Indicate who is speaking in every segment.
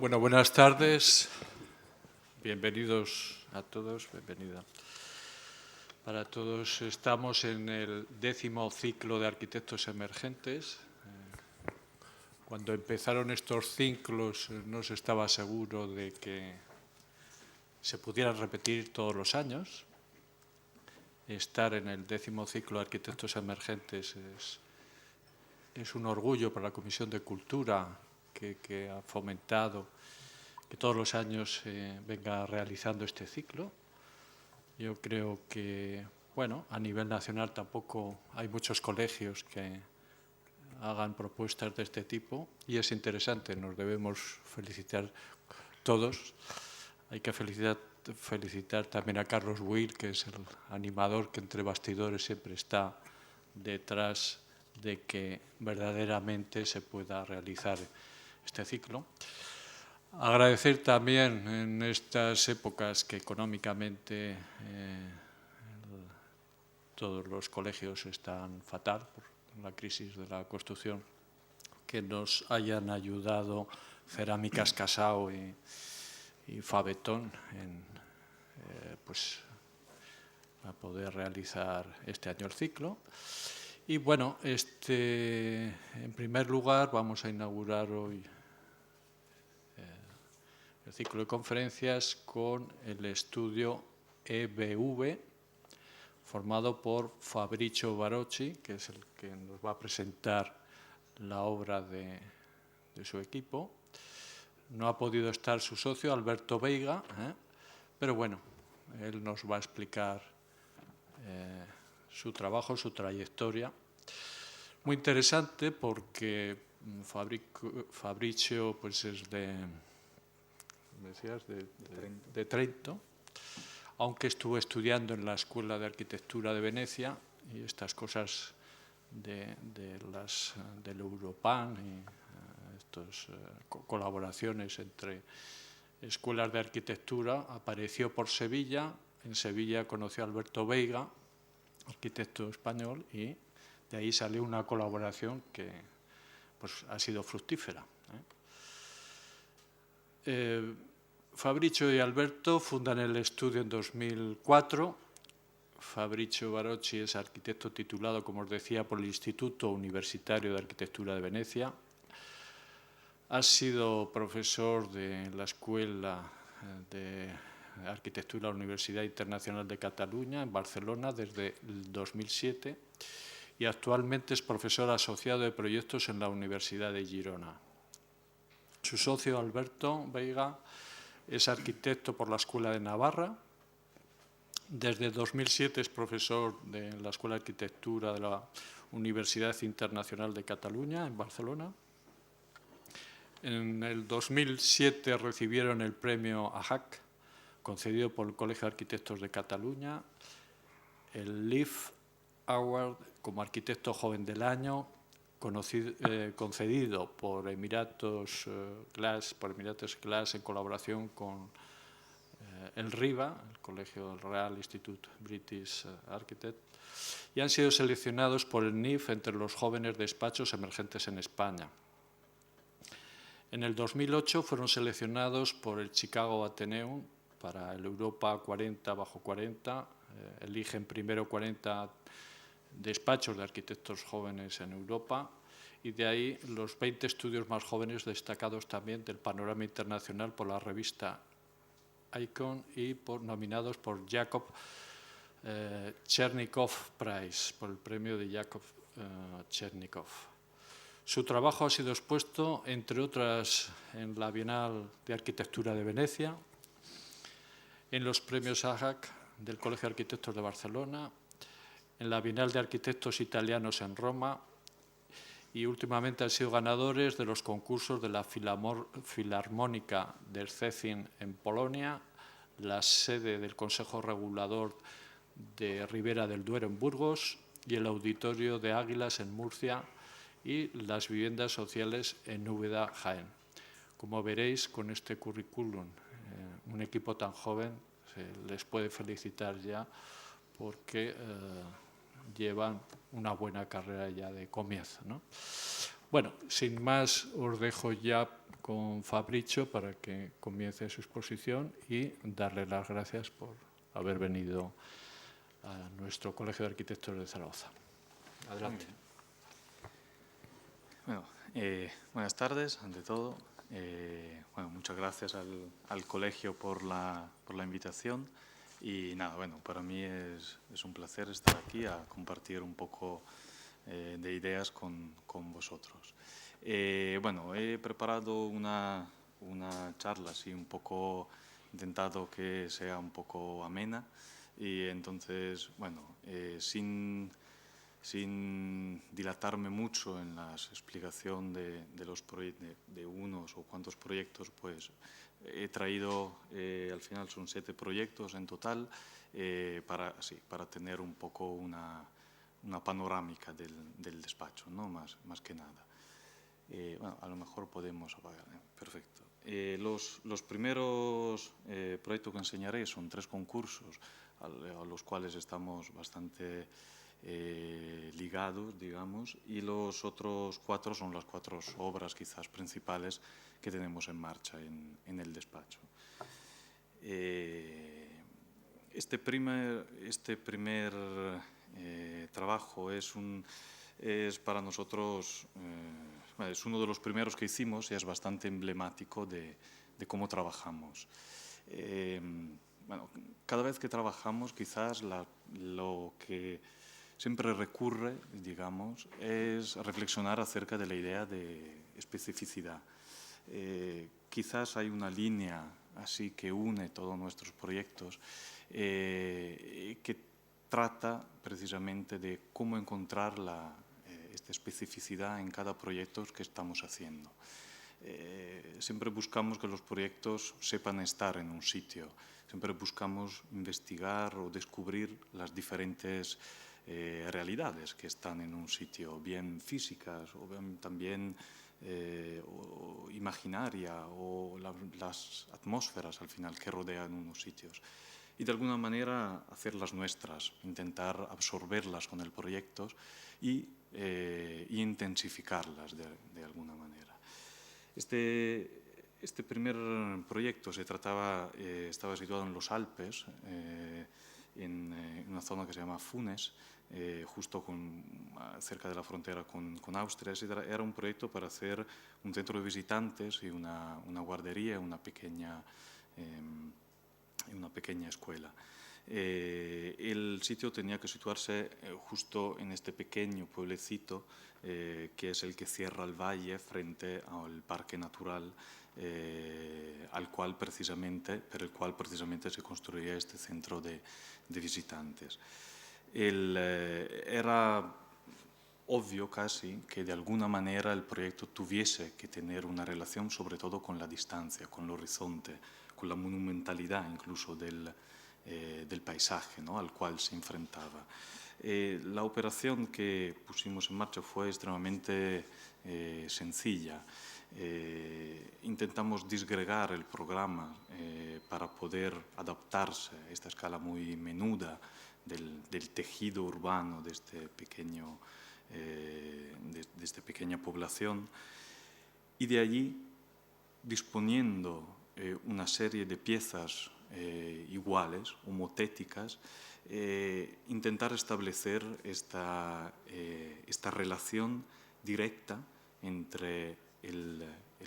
Speaker 1: Bueno, buenas tardes. Bienvenidos a todos, bienvenida. Para todos, estamos en el 10º ciclo de arquitectos emergentes. Cuando empezaron estos ciclos no se estaba seguro de que se pudieran repetir todos los años. Estar en el 10º ciclo de arquitectos emergentes es un orgullo para la Comisión de Cultura que ha fomentado que todos los años venga realizando este ciclo. Yo creo que, bueno, a nivel nacional tampoco hay muchos colegios que hagan propuestas de este tipo y es interesante, nos debemos felicitar todos. Hay que felicitar también a Carlos Will, que es el animador que entre bastidores siempre está detrás de que verdaderamente se pueda realizar este ciclo. Agradecer también en estas épocas que económicamente todos los colegios están fatal por la crisis de la construcción, que nos hayan ayudado Cerámicas Casao y Fabetón a poder realizar este año el ciclo. Y bueno, en primer lugar vamos a inaugurar hoy el ciclo de conferencias con el estudio EBV, formado por Fabrizio Barocci, que es el que nos va a presentar la obra de su equipo. No ha podido estar su socio, Alberto Veiga, pero bueno, él nos va a explicar su trabajo, su trayectoria. Muy interesante porque Fabrizio pues es de Trento, aunque estuvo estudiando en la Escuela de Arquitectura de Venecia y estas cosas del Europan y estas colaboraciones entre escuelas de arquitectura, apareció por Sevilla. En Sevilla conoció a Alberto Veiga, arquitecto español, y de ahí salió una colaboración que pues, ha sido fructífera. Fabrizio y Alberto fundan el estudio en 2004. Fabrizio Barocci es arquitecto titulado, como os decía, por el Instituto Universitario de Arquitectura de Venecia. Ha sido profesor de la Escuela de Arquitectura de la Universidad Internacional de Cataluña, en Barcelona, desde el 2007 y actualmente es profesor asociado de proyectos en la Universidad de Girona. Su socio, Alberto Veiga, es arquitecto por la Escuela de Navarra. Desde 2007 es profesor de la Escuela de Arquitectura de la Universidad Internacional de Cataluña, en Barcelona. En el 2007 recibieron el premio AJAC, concedido por el Colegio de Arquitectos de Cataluña, el LIF Award como arquitecto joven del año, concedido por Emirates Glass en colaboración con el RIBA, el Colegio del Real Institute British Architect, y han sido seleccionados por el NIF entre los jóvenes despachos emergentes en España. En el 2008 fueron seleccionados por el Chicago Atheneum para el Europa 40 bajo 40. Eligen primero 40 despachos de arquitectos jóvenes en Europa y de ahí los 20 estudios más jóvenes destacados también del panorama internacional por la revista Icon y nominados por Jakob Chernikov Prize, por el premio de Jakob Chernikov. Su trabajo ha sido expuesto, entre otras, en la Bienal de Arquitectura de Venecia, en los premios AJAC del Colegio de Arquitectos de Barcelona, en la Bienal de Arquitectos Italianos en Roma y últimamente han sido ganadores de los concursos de la Filarmónica de Szczecin en Polonia, la sede del Consejo Regulador de Ribera del Duero en Burgos y el Auditorio de Águilas en Murcia y las viviendas sociales en Úbeda, Jaén. Como veréis, con este currículum, un equipo tan joven se les puede felicitar ya porque llevan una buena carrera ya de comienzo, ¿no? Bueno, sin más, os dejo ya con Fabricio para que comience su exposición y darle las gracias por haber venido a nuestro Colegio de Arquitectos de Zaragoza. Adelante.
Speaker 2: Bueno, buenas tardes, ante todo. Bueno, muchas gracias al colegio por la invitación. Y nada, bueno, para mí es un placer estar aquí a compartir un poco de ideas con vosotros. Bueno, he preparado una charla así un poco, intentado que sea un poco amena. Y entonces, bueno, sin dilatarme mucho en la explicación de unos o cuantos proyectos, pues he traído, al final son 7 proyectos en total, para tener un poco una panorámica del despacho, ¿no? Más que nada. Bueno, a lo mejor podemos apagar. Perfecto. Los primeros proyectos que enseñaré son 3 concursos a los cuales estamos bastante ligados, digamos, y los otros 4 son las 4 obras quizás principales que tenemos en marcha en el despacho. Este primer trabajo es para nosotros, es uno de los primeros que hicimos y es bastante emblemático de cómo trabajamos. Bueno, cada vez que trabajamos, quizás lo que siempre recurre, digamos, es reflexionar acerca de la idea de especificidad. Quizás hay una línea así que une todos nuestros proyectos, que trata precisamente de cómo encontrar esta especificidad en cada proyecto que estamos haciendo. Siempre buscamos que los proyectos sepan estar en un sitio, siempre buscamos investigar o descubrir las diferentes realidades que están en un sitio, bien físicas o bien también o imaginaria, o las atmósferas al final que rodean unos sitios. Y de alguna manera hacerlas nuestras, intentar absorberlas con el proyecto y intensificarlas de alguna manera. Este primer proyecto estaba situado en los Alpes, en una zona que se llama Funes, justo cerca de la frontera con Austria. Era un proyecto para hacer un centro de visitantes y una guardería, una pequeña escuela. El sitio tenía que situarse justo en este pequeño pueblecito, que es el que cierra el valle frente al parque natural, per el cual precisamente se construía este centro de visitantes. Era obvio casi que de alguna manera el proyecto tuviese que tener una relación sobre todo con la distancia, con el horizonte, con la monumentalidad incluso del paisaje, ¿no?, al cual se enfrentaba. La operación que pusimos en marcha fue extremadamente sencilla. Intentamos disgregar el programa para poder adaptarse a esta escala muy menuda del tejido urbano de esta pequeña población, y de allí, disponiendo una serie de piezas iguales, homotéticas, intentar establecer esta relación directa entre el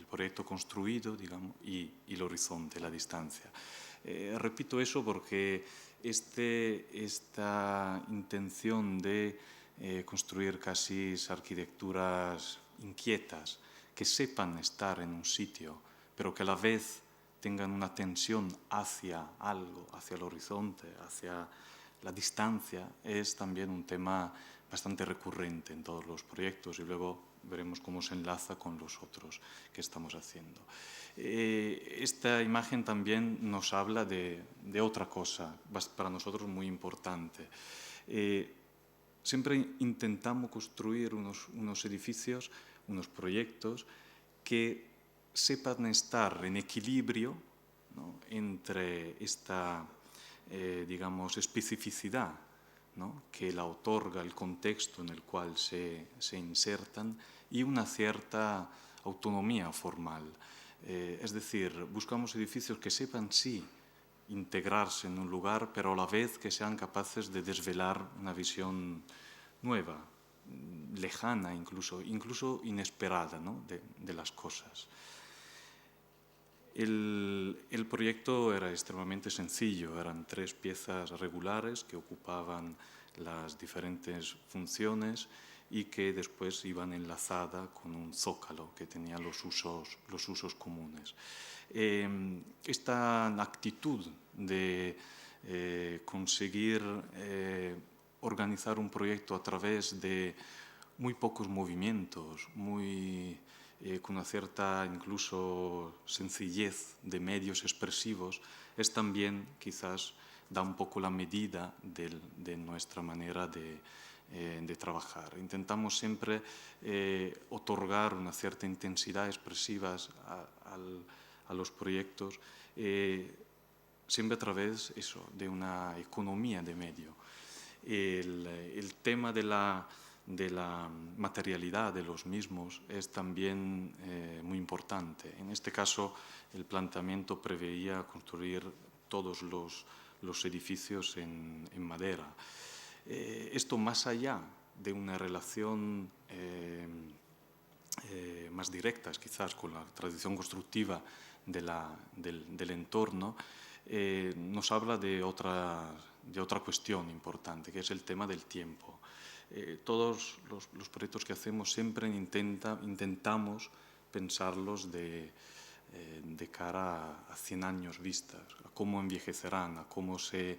Speaker 2: proyecto construido, digamos, y el horizonte, la distancia. Repito eso porque esta intención de construir casi arquitecturas inquietas, que sepan estar en un sitio, pero que a la vez tengan una tensión hacia algo, hacia el horizonte, hacia la distancia, es también un tema bastante recurrente en todos los proyectos, y luego veremos cómo se enlaza con los otros que estamos haciendo. Esta imagen también nos habla de otra cosa, para nosotros muy importante. Siempre intentamos construir unos edificios, unos proyectos que sepan estar en equilibrio, ¿no?, entre esta, digamos, especificidad ¿no?, que la otorga el contexto en el cual se insertan y una cierta autonomía formal. Es decir, buscamos edificios que sepan sí integrarse en un lugar, pero a la vez que sean capaces de desvelar una visión nueva, lejana incluso inesperada, ¿no?, de las cosas. El proyecto era extremadamente sencillo, eran 3 piezas regulares que ocupaban las diferentes funciones y que después iban enlazadas con un zócalo que tenía los usos comunes. Esta actitud de conseguir organizar un proyecto a través de muy pocos movimientos, con una cierta incluso sencillez de medios expresivos, es también quizás da un poco la medida de nuestra manera de trabajar. Intentamos siempre otorgar una cierta intensidad expresiva a los proyectos, siempre a través de una economía de medio. El tema de la materialidad de los mismos es también muy importante. En este caso, el planteamiento preveía construir todos los edificios en madera. Esto más allá de una relación más directa, quizás, con la tradición constructiva del entorno, nos habla de otra cuestión importante, que es el tema del tiempo. Todos los proyectos que hacemos siempre intentamos pensarlos de cara a 100 años vistas, a cómo envejecerán, a cómo se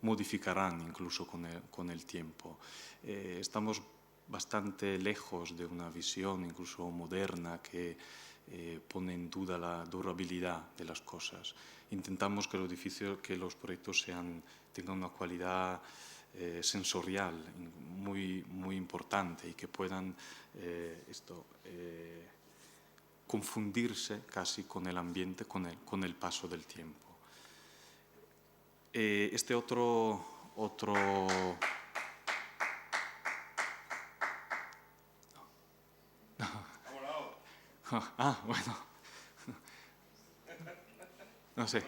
Speaker 2: modificarán incluso con el tiempo. Estamos bastante lejos de una visión incluso moderna que pone en duda la durabilidad de las cosas. Intentamos que los proyectos tengan una cualidad sensorial muy importante y que puedan confundirse casi con el ambiente, con el paso del tiempo. Este otro bueno. No sé.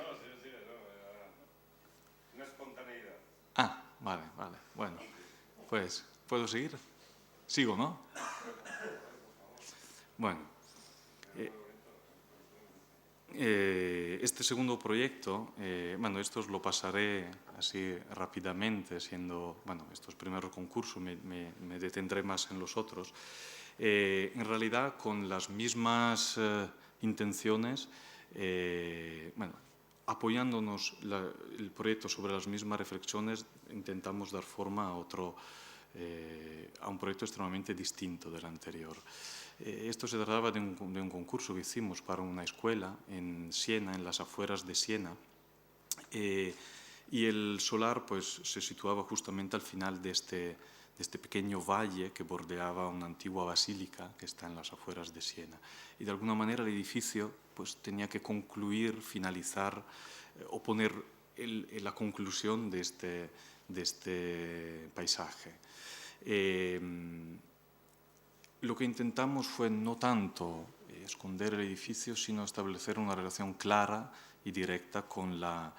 Speaker 3: Una espontaneidad.
Speaker 2: Vale. Bueno, pues, ¿puedo seguir? Sigo, ¿no? Bueno. Este segundo proyecto, esto os lo pasaré así rápidamente, siendo, estos primeros concursos, me detendré más en los otros. En realidad, con las mismas intenciones, apoyándonos el proyecto sobre las mismas reflexiones, intentamos dar forma a un proyecto extremadamente distinto del anterior. Esto se trataba de un concurso que hicimos para una escuela en Siena, en las afueras de Siena, y el solar pues, se situaba justamente al final de este pequeño valle que bordeaba una antigua basílica que está en las afueras de Siena. Y de alguna manera el edificio pues, tenía que concluir, finalizar o poner la conclusión de este paisaje. Lo que intentamos fue no tanto esconder el edificio, sino establecer una relación clara y directa con la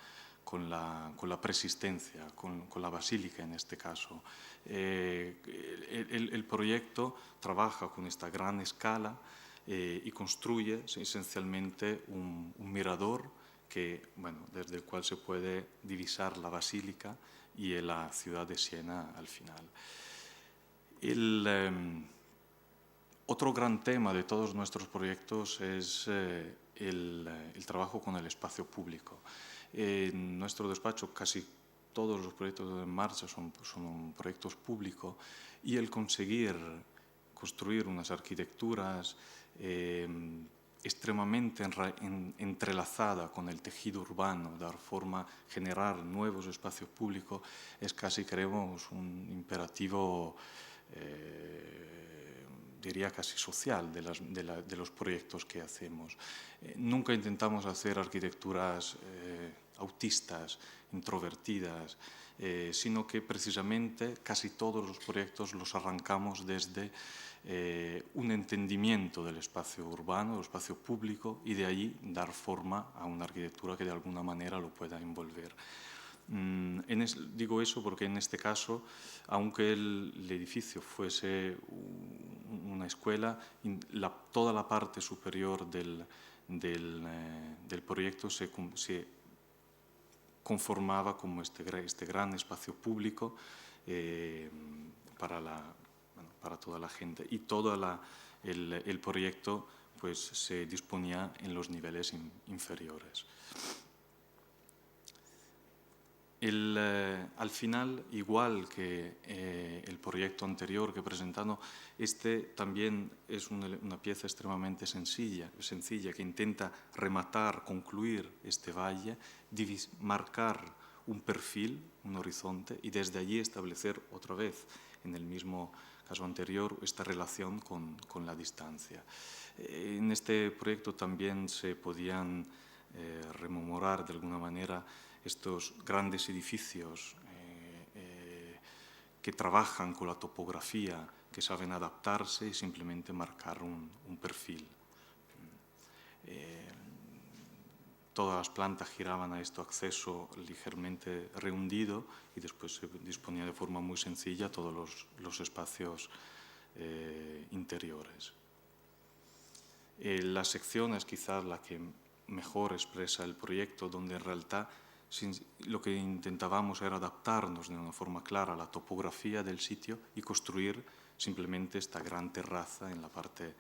Speaker 2: preexistencia, con la basílica en este caso. El proyecto trabaja con esta gran escala y construye esencialmente un mirador desde el cual se puede divisar la basílica y la ciudad de Siena al final. Otro gran tema de todos nuestros proyectos es el trabajo con el espacio público. En nuestro despacho casi todos los proyectos en marcha son proyectos públicos y el conseguir construir unas arquitecturas extremadamente entrelazadas con el tejido urbano, dar forma, generar nuevos espacios públicos, es casi, creemos, un imperativo diría casi social de los proyectos que hacemos. Nunca intentamos hacer arquitecturas autistas, introvertidas, sino que precisamente casi todos los proyectos los arrancamos desde un entendimiento del espacio urbano, del espacio público, y de allí dar forma a una arquitectura que de alguna manera lo pueda envolver. Digo eso porque en este caso, aunque el edificio fuese una escuela, toda la parte superior del proyecto se conformaba como este gran espacio público para toda la gente, y todo el proyecto pues, se disponía en los niveles inferiores. Al final, igual que el proyecto anterior que he presentado, este también es una pieza extremadamente sencilla que intenta rematar, concluir este valle, marcar un perfil, un horizonte, y desde allí establecer otra vez, en el mismo caso anterior, esta relación con la distancia. En este proyecto también se podían rememorar de alguna manera estos grandes edificios que trabajan con la topografía, que saben adaptarse y simplemente marcar un perfil. Todas las plantas giraban a este acceso ligeramente rehundido, y después se disponía de forma muy sencilla todos los espacios interiores. La sección es quizás la que mejor expresa el proyecto, donde en realidad lo que intentábamos era adaptarnos de una forma clara a la topografía del sitio y construir simplemente esta gran terraza en la parte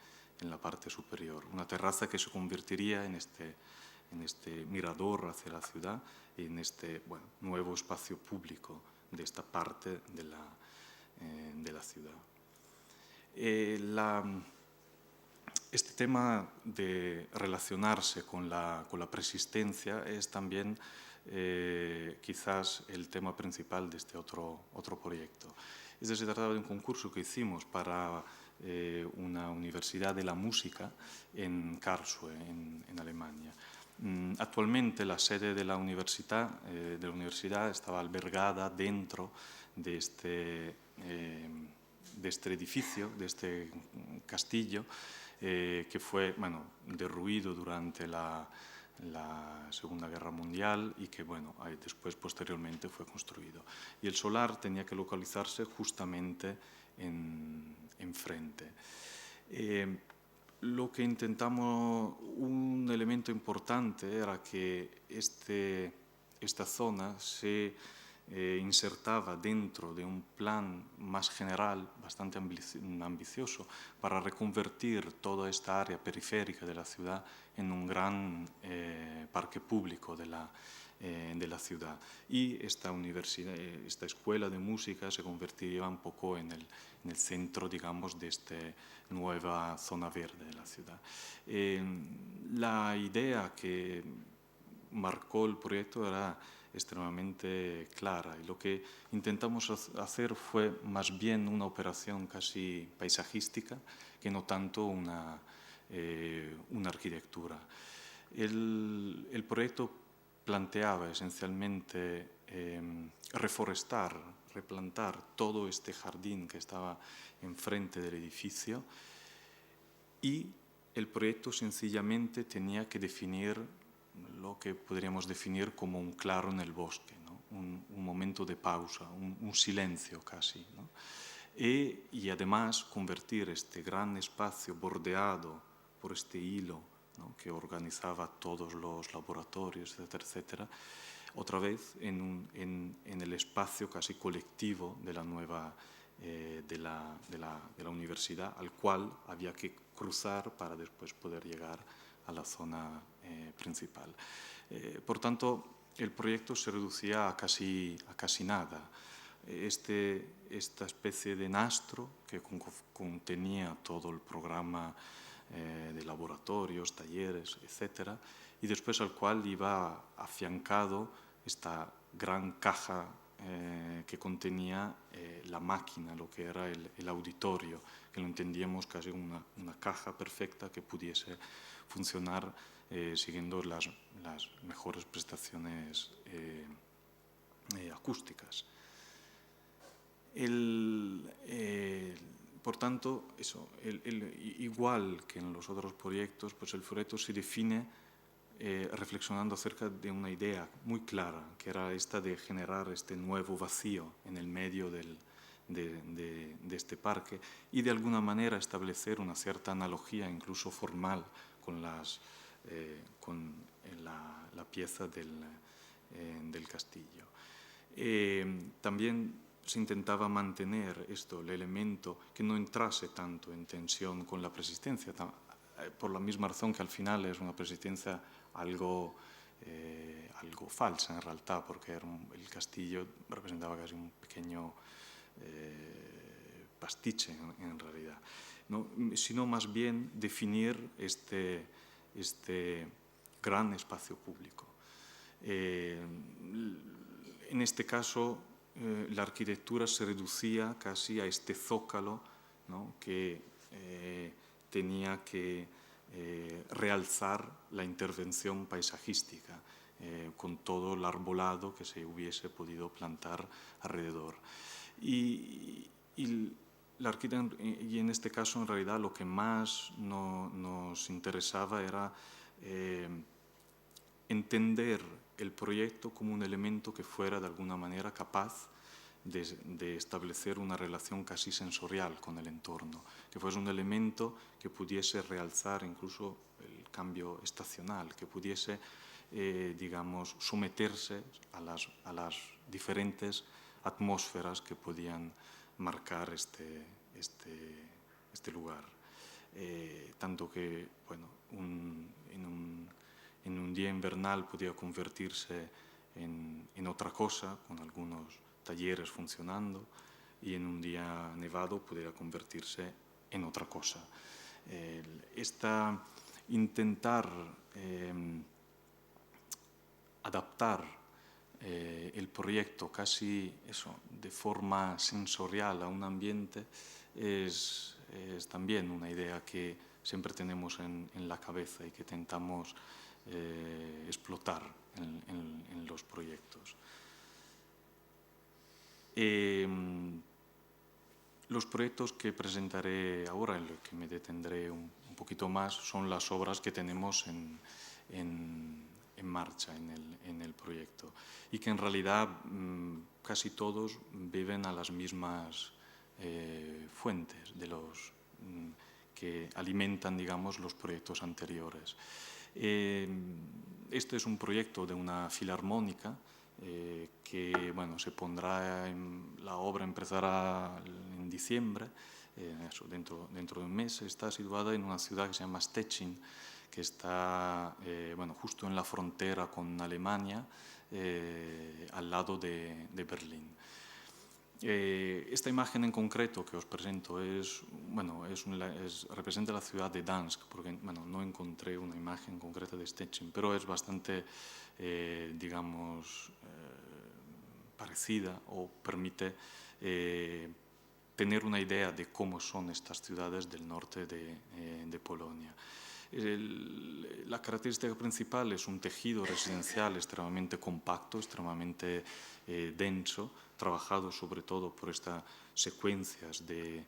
Speaker 2: superior. Una terraza que se convertiría en este mirador hacia la ciudad y en este nuevo espacio público de esta parte de la ciudad. Este tema de relacionarse con la persistencia es también quizás el tema principal de este otro proyecto. Se trataba de un concurso que hicimos para una universidad de la música en Karlsruhe, en Alemania. Actualmente la sede de la universidad estaba albergada dentro de este edificio, de este castillo, que fue derruido durante la Segunda Guerra Mundial y que después posteriormente fue construido. Y el solar tenía que localizarse justamente enfrente. Lo que intentamos, un elemento importante era que esta zona se insertaba dentro de un plan más general, bastante ambicioso, para reconvertir toda esta área periférica de la ciudad en un gran parque público de la ciudad. Y esta escuela de música se convertiría un poco en el centro, digamos, de esta nueva zona verde de la ciudad. La idea que marcó el proyecto era extremadamente clara, y lo que intentamos hacer fue más bien una operación casi paisajística que no tanto una arquitectura. El proyecto planteaba esencialmente replantar todo este jardín que estaba enfrente del edificio, y el proyecto sencillamente tenía que definir lo que podríamos definir como un claro en el bosque, ¿no? un momento de pausa, un silencio casi, ¿no? Y además convertir este gran espacio bordeado por este hilo, ¿no?, que organizaba todos los laboratorios, etcétera, etcétera, otra vez en el espacio casi colectivo de la nueva de la universidad, al cual había que cruzar para después poder llegar a la zona principal. Por tanto, el proyecto se reducía a casi nada. Esta especie de nastro que contenía todo el programa de laboratorios, talleres, etc., y después al cual iba afiancado esta gran caja que contenía la máquina, lo que era el auditorio, que lo entendíamos casi una caja perfecta que pudiese funcionar siguiendo las las mejores prestaciones acústicas. Por tanto, igual que en los otros proyectos, pues el proyecto se define reflexionando acerca de una idea muy clara, que era esta de generar este nuevo vacío en el medio de este parque y de alguna manera establecer una cierta analogía, incluso formal, con la pieza del castillo. También se intentaba mantener el elemento que no entrase tanto en tensión con la persistencia, por la misma razón que al final es una persistencia algo falsa en realidad, porque el castillo representaba casi un pequeño pastiche en realidad, ¿no? Sino más bien definir este gran espacio público. En este caso, la arquitectura se reducía casi a este zócalo, ¿no? Que tenía que realzar la intervención paisajística con todo el arbolado que se hubiese podido plantar alrededor. Y en este caso, en realidad, lo que más nos interesaba era entender el proyecto como un elemento que fuera de alguna manera capaz de establecer una relación casi sensorial con el entorno, que fuese un elemento que pudiese realzar incluso el cambio estacional, que pudiese, digamos, someterse a las diferentes atmósferas que podían marcar este lugar. Tanto que, bueno, en un día invernal podía convertirse en otra cosa, con algunos talleres funcionando, y en un día nevado podía convertirse en otra cosa. Intentar adaptar el proyecto casi de forma sensorial a un ambiente es también una idea que siempre tenemos en la cabeza y que intentamos explotar en los proyectos. Los proyectos que presentaré ahora, en los que me detendré un poquito más, son las obras que tenemos en marcha en el proyecto y que en realidad casi todos beben a las mismas fuentes de los que alimentan, digamos, los proyectos anteriores. Este es un proyecto de una filarmónica que, bueno, se pondrá la obra empezará en diciembre, dentro de un mes. Está situada en una ciudad que se llama Stettin, que está justo en la frontera con Alemania, al lado de Berlín. Esta imagen en concreto que os presento representa la ciudad de Dansk, porque no encontré una imagen concreta de Stettin, pero es bastante, parecida o permite tener una idea de cómo son estas ciudades del norte de Polonia. La característica principal es un tejido residencial extremadamente compacto, extremadamente denso, trabajado sobre todo por estas secuencias de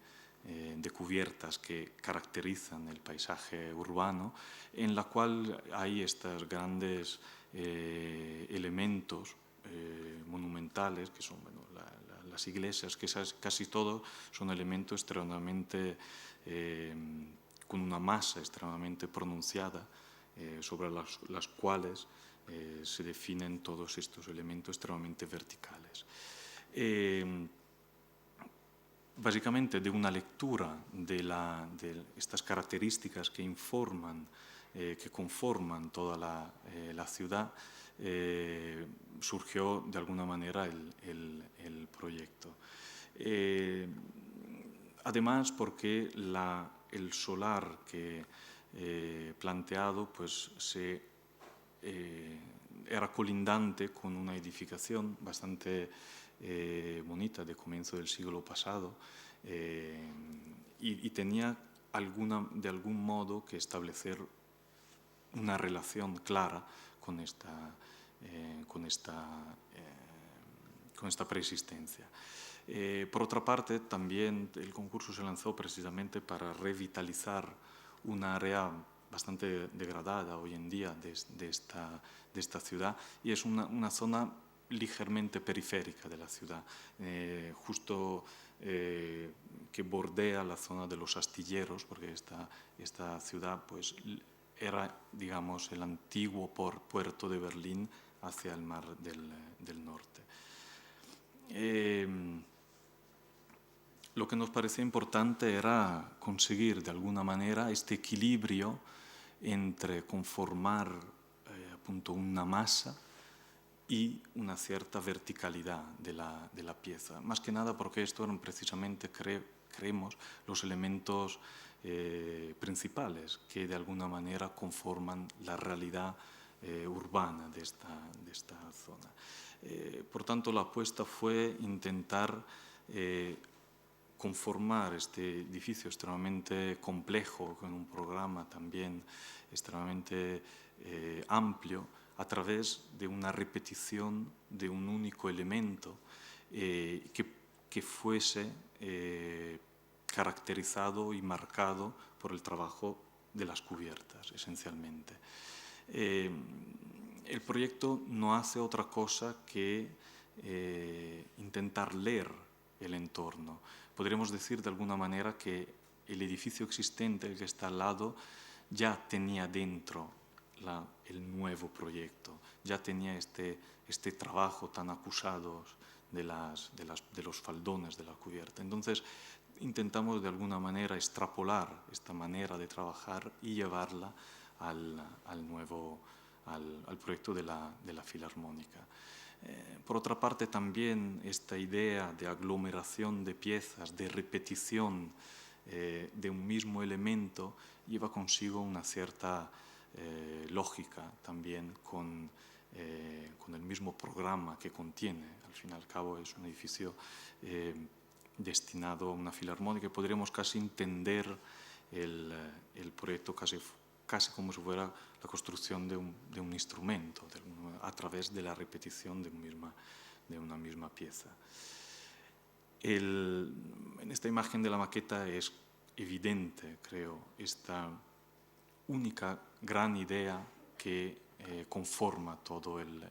Speaker 2: cubiertas que caracterizan el paisaje urbano, en la cual hay estos grandes elementos monumentales, que son las iglesias, que casi todo son elementos extremadamente con una masa extremadamente pronunciada, sobre las cuales se definen todos estos elementos extremadamente verticales. Básicamente, de una lectura de estas características que conforman toda la ciudad, surgió de alguna manera el proyecto. Además, porque el solar que planteado era colindante con una edificación bastante bonita de comienzo del siglo pasado, y tenía de algún modo que establecer una relación clara con esta preexistencia. Por otra parte, también el concurso se lanzó precisamente para revitalizar una área bastante degradada hoy en día de esta ciudad, y es una zona ligeramente periférica de la ciudad, justo que bordea la zona de los astilleros, porque esta ciudad pues, era, digamos, el antiguo puerto de Berlín hacia el mar del norte. Lo que nos parecía importante era conseguir de alguna manera este equilibrio entre conformar appunto una masa y una cierta verticalidad de la pieza. Más que nada porque estos eran precisamente, creemos, los elementos principales que de alguna manera conforman la realidad urbana de esta zona. Por tanto, la apuesta fue intentar conformar este edificio extremadamente complejo, con un programa también extremadamente amplio, a través de una repetición de un único elemento que fuese caracterizado y marcado por el trabajo de las cubiertas, esencialmente. El proyecto no hace otra cosa que intentar leer el entorno. Podríamos decir de alguna manera que el edificio existente, el que está al lado, ya tenía dentro el nuevo proyecto, ya tenía este trabajo tan acusado de los faldones de la cubierta. Entonces, intentamos de alguna manera extrapolar esta manera de trabajar y llevarla al proyecto de la Filarmónica. Por otra parte, también esta idea de aglomeración de piezas, de repetición de un mismo elemento, lleva consigo una cierta lógica también con el mismo programa que contiene. Al fin y al cabo es un edificio destinado a una filarmónica. Podríamos casi entender el proyecto casi como si fuera la construcción de un instrumento, a través de la repetición de una misma pieza. En esta imagen de la maqueta es evidente, creo, esta única gran idea que conforma todo el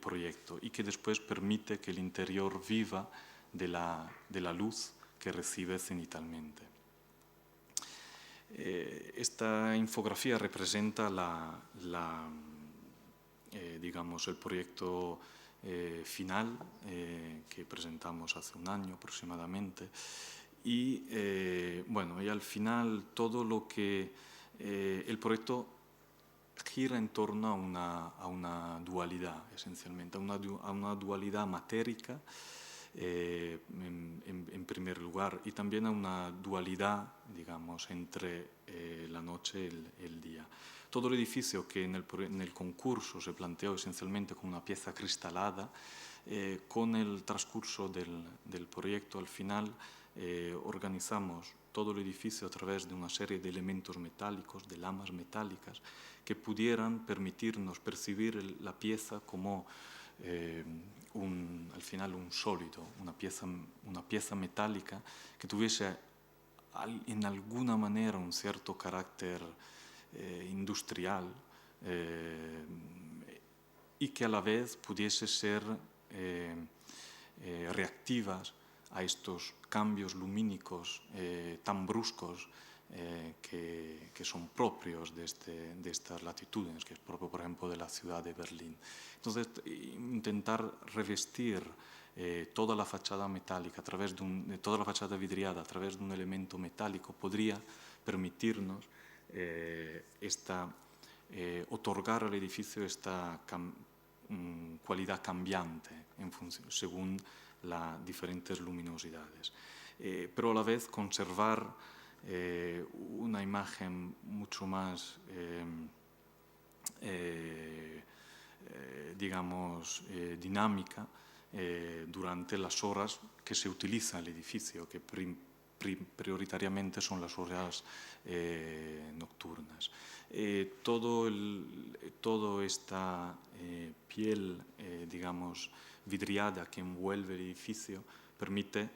Speaker 2: proyecto y que después permite que el interior viva de la luz que recibe cenitalmente. Esta infografía representa digamos, el proyecto final que presentamos hace un año aproximadamente, y bueno, y al final todo lo que el proyecto gira en torno a una dualidad, esencialmente, a una dualidad matérica en primer lugar, y también a una dualidad, digamos, entre la noche y el día. Todo el edificio que en el concurso se planteó esencialmente como una pieza cristalada, con el transcurso del proyecto al final organizamos todo el edificio a través de una serie de elementos metálicos, de lamas metálicas, que pudieran permitirnos percibir la pieza como al final un sólido, una pieza metálica que tuviese en alguna manera un cierto carácter industrial y que a la vez pudiese ser reactivas a estos cambios lumínicos tan bruscos que son propios de estas latitudes, que es propio, por ejemplo, de la ciudad de Berlín. Entonces, intentar revestir toda la fachada metálica, toda la fachada vidriada a través de un elemento metálico podría permitirnos otorgar al edificio esta cualidad cambiante según las diferentes luminosidades, pero a la vez conservar una imagen mucho más, digamos, dinámica durante las horas que se utiliza el edificio, que prioritariamente son las horas nocturnas. Toda esta piel, digamos, vidriada que envuelve el edificio permite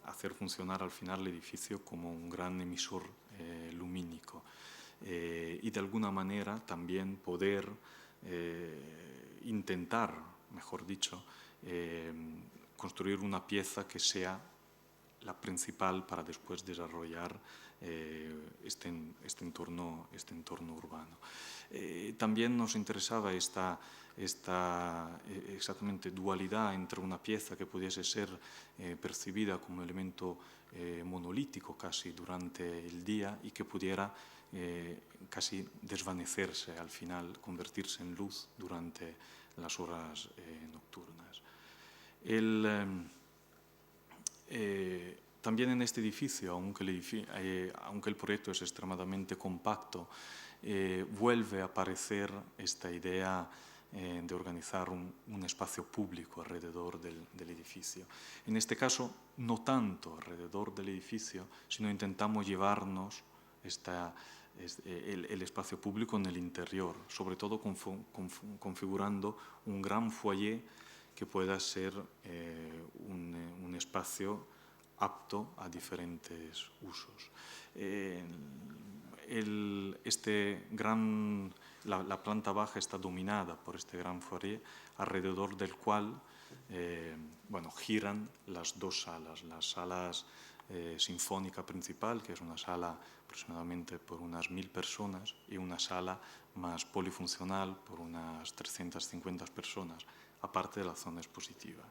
Speaker 2: hacer funcionar al final el edificio como un gran emisor lumínico y de alguna manera también poder intentar, mejor dicho, construir una pieza que sea la principal para después desarrollar este entorno urbano. También nos interesaba esta exactamente dualidad entre una pieza que pudiese ser percibida como elemento monolítico casi durante el día y que pudiera casi desvanecerse al final, convertirse en luz durante las horas nocturnas. También en este edificio, aunque el proyecto es extremadamente compacto, vuelve a aparecer esta idea de organizar un espacio público alrededor del edificio. En este caso, no tanto alrededor del edificio, sino intentamos llevarnos el espacio público en el interior, sobre todo configurando un gran foyer que pueda ser un espacio apto a diferentes usos. La planta baja está dominada por este gran foyer, alrededor del cual giran las dos salas. Las salas sinfónica principal, que es una sala aproximadamente por unas 1000 personas, y una sala más polifuncional por unas 350 personas, aparte de la zona expositiva.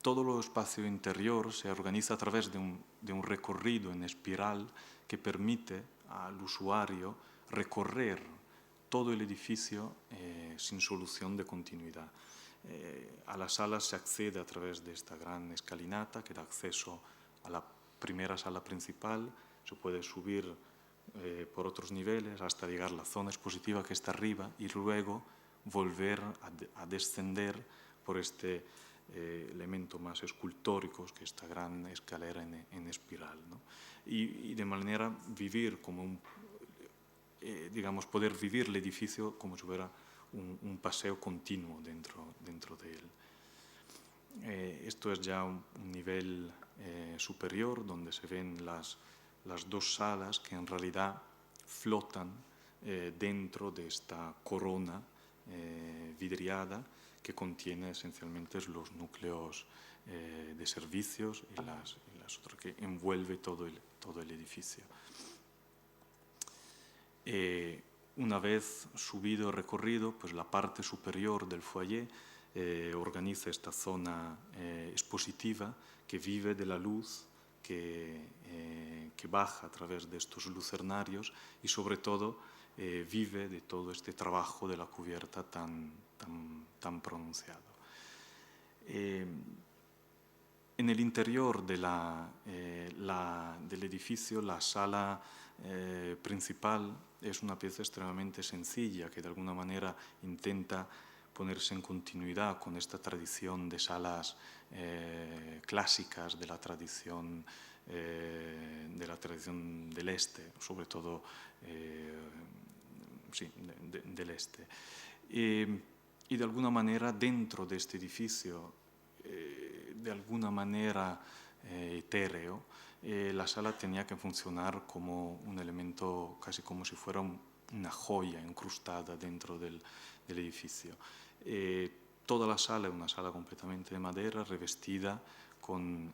Speaker 2: Todo el espacio interior se organiza a través de un recorrido en espiral que permite al usuario recorrer todo el edificio sin solución de continuidad. A las salas se accede a través de esta gran escalinata que da acceso a la primera sala principal, se puede subir por otros niveles hasta llegar a la zona expositiva que está arriba y luego volver a descender por este elemento más escultórico, que es esta gran escalera en espiral, ¿no? Y de manera vivir como poder vivir el edificio como si fuera un paseo continuo dentro de él. Esto es ya un nivel superior, donde se ven las dos salas que en realidad flotan dentro de esta corona vidriada que contiene esencialmente los núcleos de servicios y las otras que envuelve todo el edificio. Una vez subido y recorrido, pues la parte superior del foyer organiza esta zona expositiva que vive de la luz que baja a través de estos lucernarios y sobre todo vive de todo este trabajo de la cubierta tan pronunciado. En el interior del edificio, la sala principal es una pieza extremadamente sencilla que de alguna manera intenta ponerse en continuidad con esta tradición de salas clásicas de la tradición del este, sobre todo del este. Y de alguna manera dentro de este edificio, de alguna manera etéreo, la sala tenía que funcionar como un elemento, casi como si fuera una joya incrustada dentro del edificio. Toda la sala es una sala completamente de madera, revestida con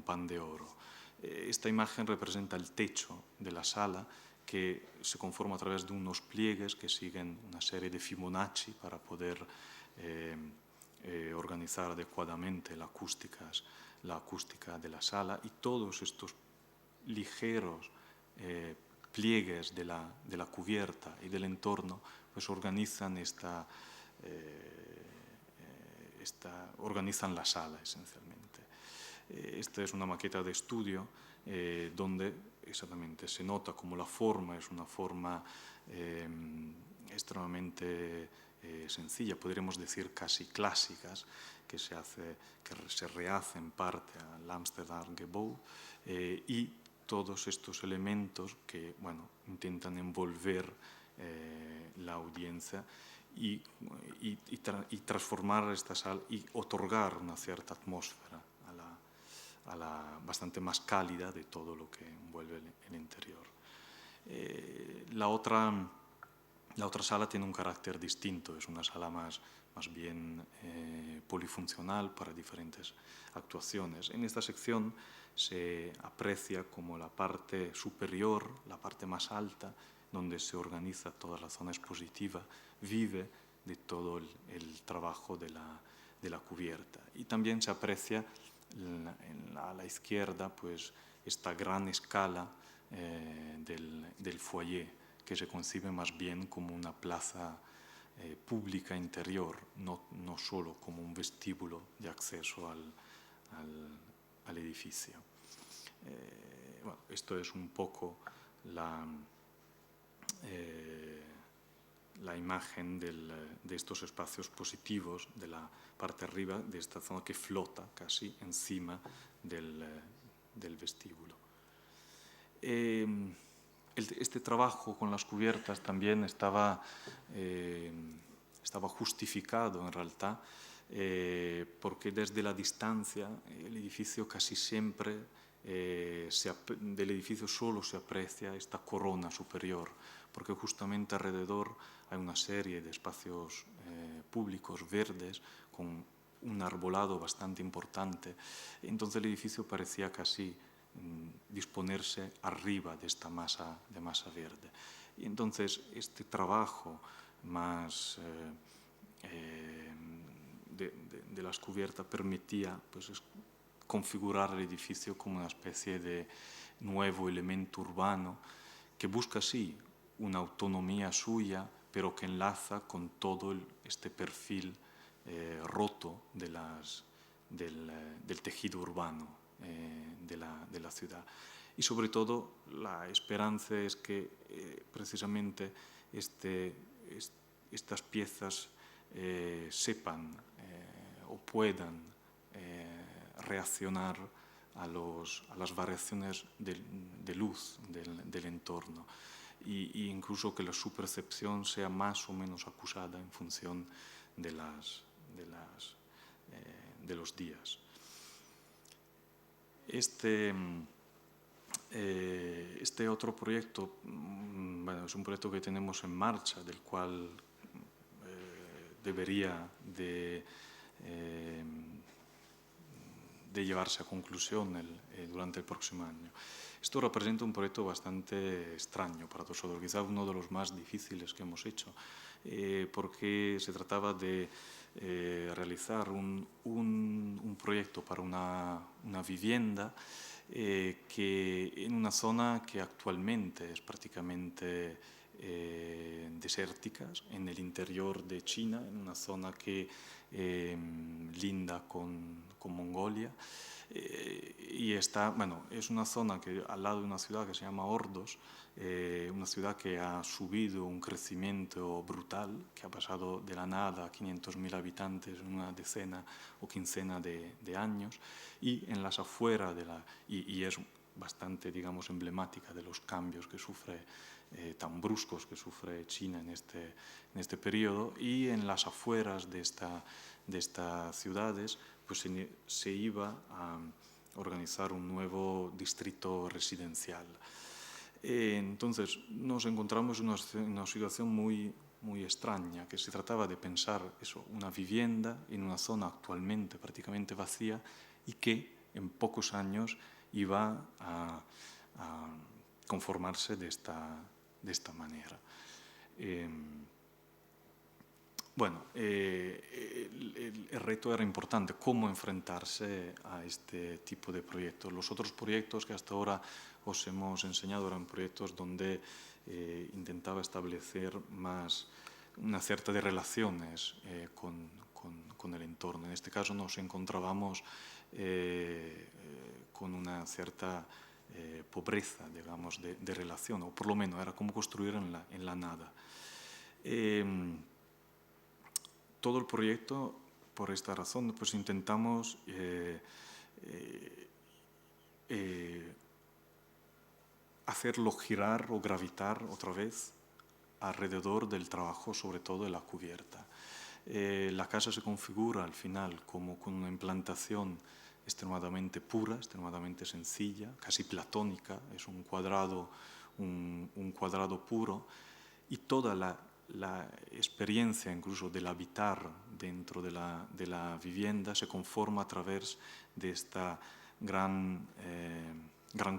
Speaker 2: pan de oro. Esta imagen representa el techo de la sala, que se conforma a través de unos pliegues que siguen una serie de Fibonacci para poder organizar adecuadamente la acústica de la sala, y todos estos ligeros pliegues de la cubierta y del entorno pues organizan organizan la sala esencialmente. Esta es una maqueta de estudio donde exactamente se nota como la forma es una forma extremadamente sencilla, podríamos decir casi clásicas, que se rehace en parte al Amsterdam Gebouw, y todos estos elementos que intentan envolver la audiencia y transformar esta sala y otorgar una cierta atmósfera bastante más cálida de todo lo que envuelve el interior. La otra sala tiene un carácter distinto, es una sala más bien polifuncional para diferentes actuaciones. En esta sección se aprecia como la parte superior, la parte más alta, donde se organiza toda la zona expositiva, vive de todo el trabajo de la cubierta. Y también se aprecia a la izquierda pues, esta gran escala del foyer, que se concibe más bien como una plaza pública interior, no solo como un vestíbulo de acceso al edificio. Esto es un poco la imagen de estos espacios positivos de la parte arriba, de esta zona que flota casi encima del vestíbulo. Este trabajo con las cubiertas también estaba justificado en realidad porque desde la distancia el edificio casi siempre del edificio solo se aprecia esta corona superior, porque justamente alrededor hay una serie de espacios públicos verdes con un arbolado bastante importante. Entonces el edificio parecía casi disponerse arriba de esta masa verde. Y entonces este trabajo más de las cubiertas permitía pues, configurar el edificio como una especie de nuevo elemento urbano que busca sí una autonomía suya, pero que enlaza con todo este perfil roto del tejido urbano de la ciudad. Y sobre todo la esperanza es que precisamente estas piezas sepan o puedan reaccionar a las variaciones de luz del entorno y incluso que su percepción sea más o menos acusada en función de los días. Este otro proyecto es un proyecto que tenemos en marcha, del cual debería de llevarse a conclusión durante el próximo año. Esto representa un proyecto bastante extraño para nosotros, quizá uno de los más difíciles que hemos hecho, porque se trataba de realizar un proyecto para una vivienda que en una zona que actualmente es prácticamente desértica, en el interior de China, en una zona que linda con Mongolia, y es una zona que al lado de una ciudad que se llama Ordos, una ciudad que ha subido un crecimiento brutal, que ha pasado de la nada a 500.000 habitantes en una decena o quincena de años, y en las afueras y es bastante, digamos, emblemática de los cambios que sufre tan bruscos que sufre China en este periodo, y en las afueras de estas ciudades pues se iba a organizar un nuevo distrito residencial. Entonces nos encontramos en una situación muy extraña, que se trataba de pensar una vivienda en una zona actualmente prácticamente vacía y que en pocos años iba a conformarse de esta manera. El reto era importante, cómo enfrentarse a este tipo de proyectos. Los otros proyectos que hasta ahora os hemos enseñado eran proyectos donde intentaba establecer más una cierta de relaciones con el entorno. En este caso nos encontrábamos con una cierta pobreza, digamos, de relación, o por lo menos era como construir en la nada. todo el proyecto, por esta razón, pues intentamos hacerlo girar o gravitar otra vez alrededor del trabajo, sobre todo de la cubierta. La casa se configura al final como con una implantación extremadamente pura, extremadamente sencilla, casi platónica, es un cuadrado puro, y toda la experiencia incluso del habitar dentro de la vivienda se conforma a través de esta gran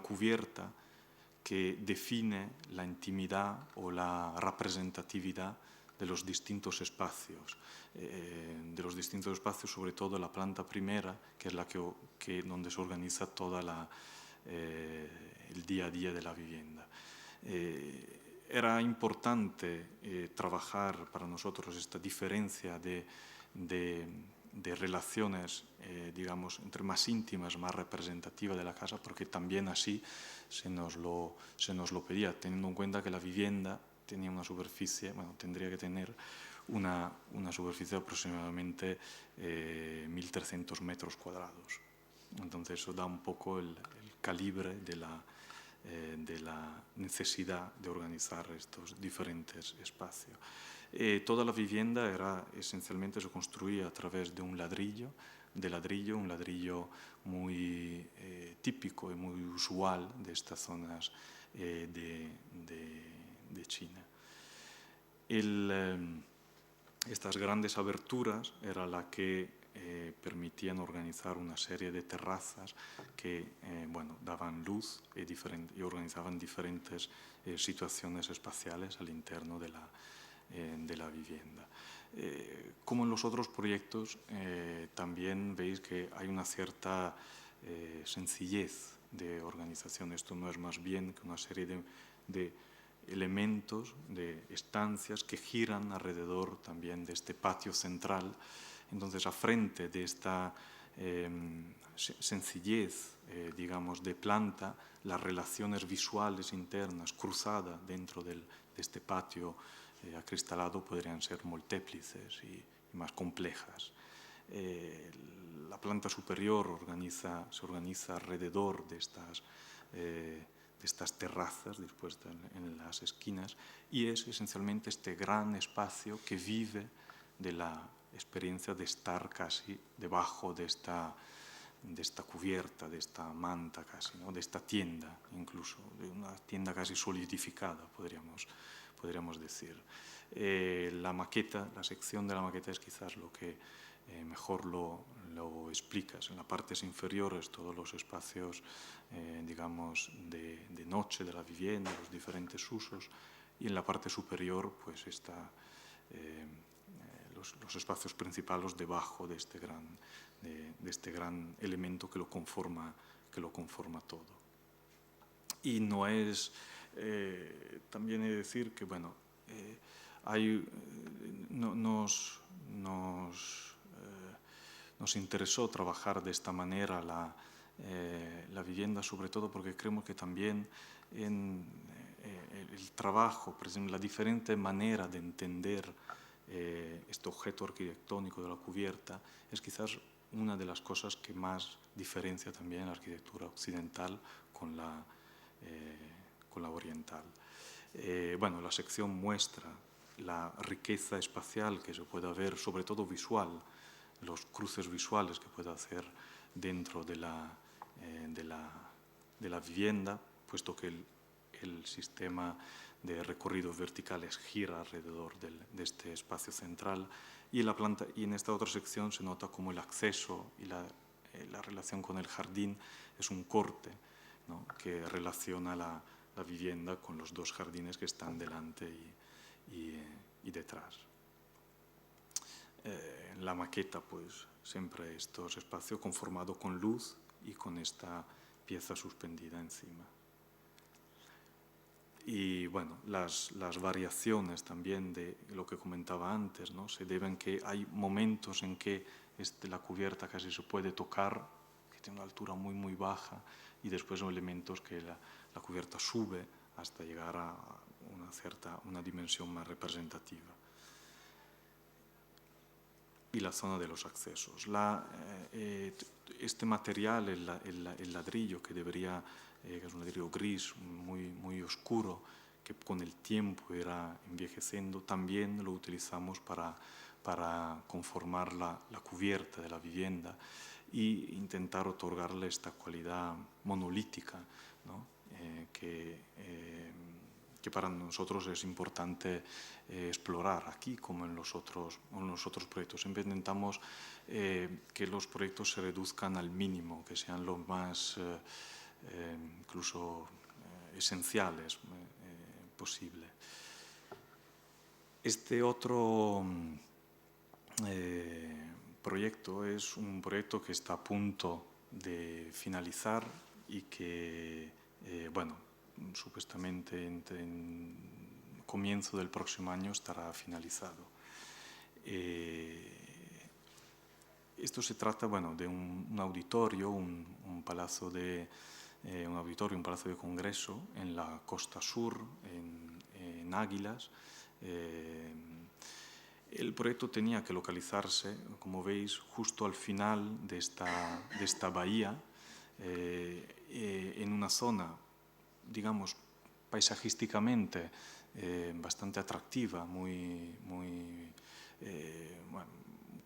Speaker 2: cubierta que define la intimidad o la representatividad de los distintos espacios, sobre todo la planta primera, que es la donde se organiza toda el día a día de la vivienda. Era importante trabajar para nosotros esta diferencia de relaciones, digamos, entre más íntimas, más representativas de la casa, porque también así se nos lo pedía, teniendo en cuenta que la vivienda tenía una superficie, bueno, tendría que tener una superficie de aproximadamente 1.300 metros cuadrados. Entonces eso da un poco el calibre de la necesidad de organizar estos diferentes espacios. Toda la vivienda esencialmente se construía a través de un ladrillo, un ladrillo muy típico y muy usual de estas zonas de China. Estas grandes aberturas era la que permitían organizar una serie de terrazas que daban luz y organizaban diferentes situaciones espaciales al interno de la vivienda. Como en los otros proyectos, también veis que hay una cierta sencillez de organización. Esto no es más bien que una serie de elementos, de estancias que giran alrededor también de este patio central. Entonces, a frente de esta sencillez, digamos, de planta, las relaciones visuales internas cruzadas dentro de este patio acristalado podrían ser múltiples y más complejas. La planta superior se organiza alrededor de estas terrazas dispuestas en las esquinas, y es esencialmente este gran espacio que vive de la experiencia de estar casi debajo de esta cubierta, de esta manta casi, ¿no? De esta tienda, incluso, de una tienda casi solidificada, podríamos decir. La sección de la maqueta es quizás lo que mejor lo explicas. En las partes inferiores todos los espacios, digamos, de noche de la vivienda, los diferentes usos, y en la parte superior pues está los espacios principales debajo de este gran elemento que lo conforma todo. Y no es, también he de decir que bueno, nos interesó trabajar de esta manera la vivienda, sobre todo porque creemos que también en el trabajo, por ejemplo, la diferente manera de entender este objeto arquitectónico de la cubierta es quizás una de las cosas que más diferencia también la arquitectura occidental con la oriental. La sección muestra la riqueza espacial que se puede ver, sobre todo visual, los cruces visuales que puede hacer dentro de la vivienda, puesto que el sistema de recorridos verticales gira alrededor de este espacio central, y en esta otra sección se nota como el acceso y la relación con el jardín es un corte, ¿no?, que relaciona la vivienda con los dos jardines que están delante y detrás. En la maqueta, pues, siempre estos espacios conformados con luz y con esta pieza suspendida encima. Y bueno, las variaciones también de lo que comentaba antes, ¿no?, se deben que hay momentos en que la cubierta casi se puede tocar, que tiene una altura muy muy baja, y después son elementos que la cubierta sube hasta llegar a una dimensión más representativa. y la zona de los accesos. Este material, el ladrillo, que es un ladrillo gris, muy oscuro, que con el tiempo irá envejeciendo, también lo utilizamos para conformar la cubierta de la vivienda e intentar otorgarle esta cualidad monolítica, ¿no? Que para nosotros es importante explorar aquí como en los otros proyectos. Siempre intentamos que los proyectos se reduzcan al mínimo, que sean lo más incluso esenciales posible. Este otro proyecto es un proyecto que está a punto de finalizar y que, bueno, supuestamente en comienzo del próximo año estará finalizado. Esto se trata, bueno, de un auditorio, un palacio de congreso en la costa sur, en Águilas. El proyecto tenía que localizarse, como veis, justo al final de esta bahía, en una zona, digamos, paisajísticamente bastante atractiva, bueno,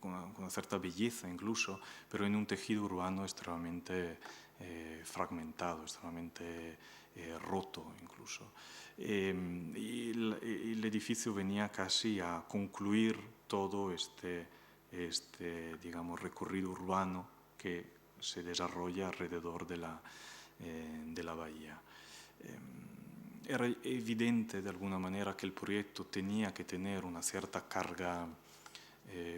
Speaker 2: con una cierta belleza incluso, pero en un tejido urbano extremadamente fragmentado, extremadamente roto incluso. Y el edificio venía casi a concluir todo este digamos, recorrido urbano que se desarrolla alrededor de la bahía. Era evidente de alguna manera que el proyecto tenía que tener una cierta carga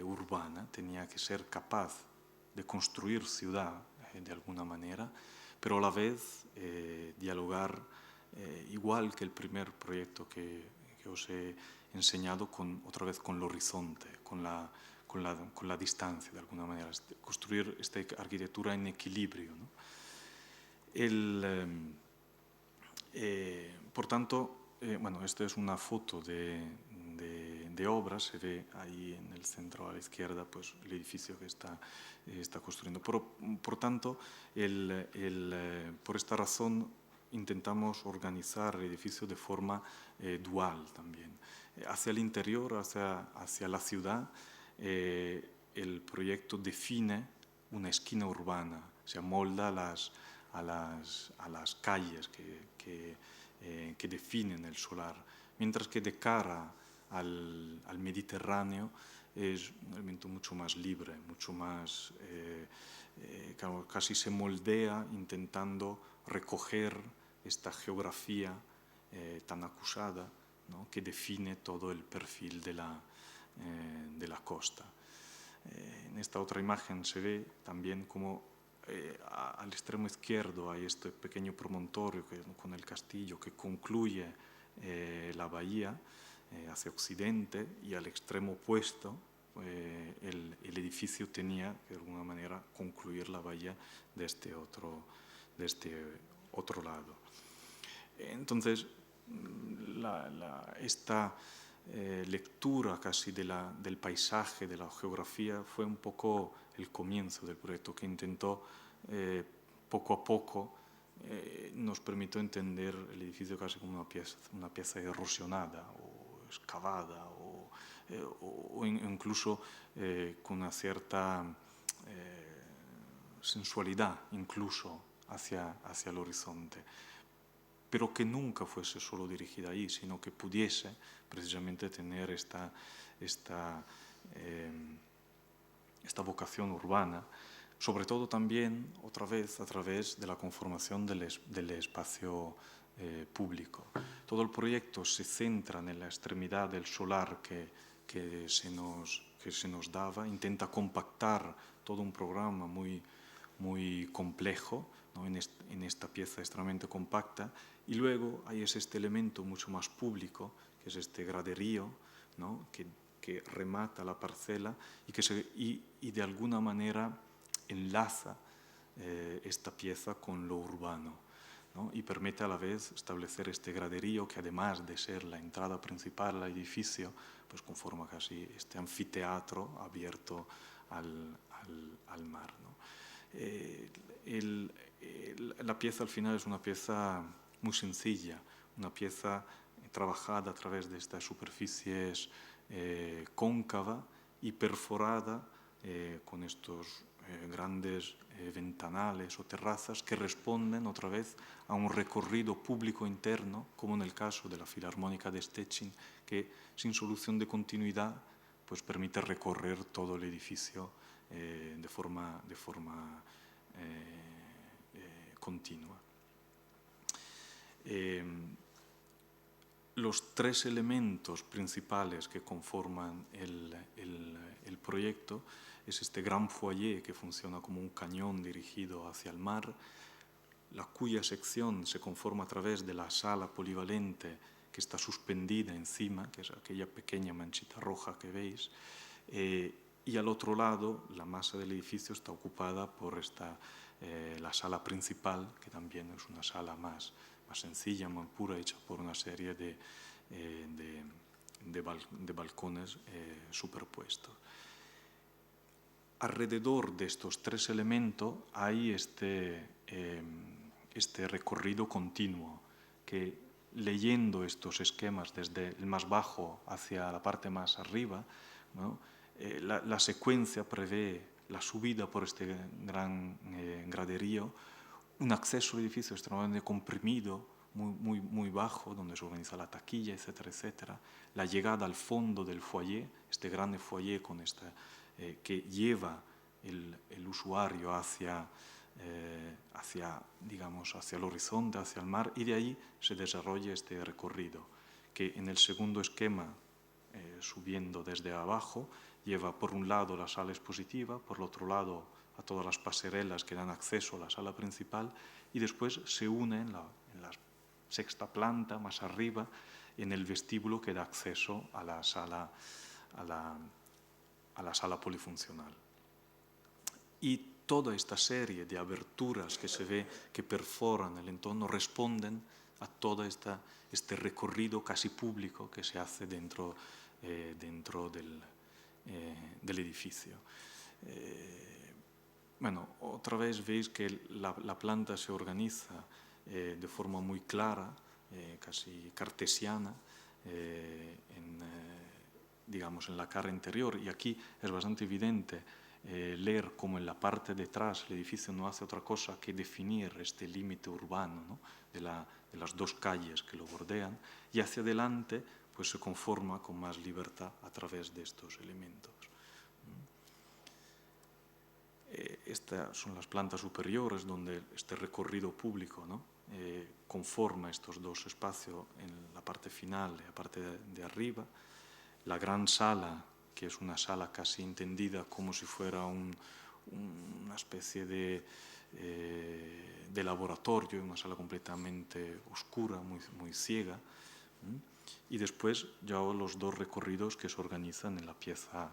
Speaker 2: urbana, tenía que ser capaz de construir ciudad de alguna manera, pero a la vez dialogar igual que el primer proyecto que os he enseñado, otra vez con el horizonte, con la distancia de alguna manera, construir esta arquitectura en equilibrio, ¿no? Por tanto, bueno, esta es una foto de obras, se ve ahí en el centro a la izquierda pues, el edificio que está construyendo. Por tanto, por esta razón intentamos organizar el edificio de forma dual también. Hacia el interior, hacia la ciudad, el proyecto define una esquina urbana, se amolda a las calles que definen el solar, mientras que de cara al Mediterráneo es un elemento mucho más libre, mucho más, casi se moldea intentando recoger esta geografía tan acusada, ¿no? Que define todo el perfil de la costa. En esta otra imagen se ve también como al extremo izquierdo hay este pequeño promontorio con el castillo que concluye la bahía hacia occidente, y al extremo opuesto el edificio tenía de alguna manera concluir la bahía de este otro lado. Entonces, esta lectura casi del paisaje, de la geografía, fue un poco el comienzo del proyecto, que intentó poco a poco nos permitió entender el edificio casi como una pieza erosionada o excavada o incluso con una cierta sensualidad incluso hacia el horizonte, pero que nunca fuese solo dirigida ahí, sino que pudiese precisamente tener esta vocación urbana, sobre todo también, otra vez, a través de la conformación del espacio público. Todo el proyecto se centra en la extremidad del solar que se nos daba, intenta compactar todo un programa muy complejo, ¿no? en esta pieza extremadamente compacta, y luego hay este elemento mucho más público, que es este graderío, ¿no? que remata la parcela y de alguna manera enlaza esta pieza con lo urbano, ¿no? Y permite a la vez establecer este graderío que, además de ser la entrada principal al edificio, pues conforma casi este anfiteatro abierto al mar, ¿no? La pieza al final es una pieza muy sencilla, una pieza trabajada a través de estas superficies cóncava y perforada con estos grandes ventanales o terrazas que responden otra vez a un recorrido público interno, como en el caso de la Filarmónica de Szczecin, que sin solución de continuidad pues permite recorrer todo el edificio de forma continua. Los tres elementos principales que conforman el proyecto es este gran foyer que funciona como un cañón dirigido hacia el mar, la cuya sección se conforma a través de la sala polivalente que está suspendida encima, que es aquella pequeña manchita roja que veis, y al otro lado la masa del edificio está ocupada por la sala principal, que también es una sala más sencilla, más pura, hecha por una serie de balcones superpuestos. Alrededor de estos tres elementos hay este recorrido continuo que, leyendo estos esquemas desde el más bajo hacia la parte más arriba, ¿no? La secuencia prevé la subida por este gran graderío, un acceso al edificio extremadamente comprimido, muy bajo, donde se organiza la taquilla, etcétera, etcétera. La llegada al fondo del foyer, este grande foyer con que lleva el usuario hacia el horizonte, hacia el mar, y de ahí se desarrolla este recorrido, que en el segundo esquema, subiendo desde abajo, lleva por un lado la sala expositiva, por el otro lado a todas las pasarelas que dan acceso a la sala principal, y después se une en la sexta planta, más arriba, en el vestíbulo que da acceso a la sala polifuncional. Y toda esta serie de aberturas que se ve que perforan el entorno responden a todo este recorrido casi público que se hace dentro del edificio. Bueno, otra vez veis que la planta se organiza de forma muy clara, casi cartesiana, en la cara interior, y aquí es bastante evidente leer cómo en la parte de atrás el edificio no hace otra cosa que definir este límite urbano, ¿no? de las dos calles que lo bordean, y hacia adelante pues se conforma con más libertad a través de estos elementos. Estas son las plantas superiores donde este recorrido público, ¿no? Conforma estos dos espacios en la parte final y la parte de arriba. La gran sala, que es una sala casi entendida como si fuera una especie de laboratorio, una sala completamente oscura, muy ciega. Y después ya los dos recorridos que se organizan en la pieza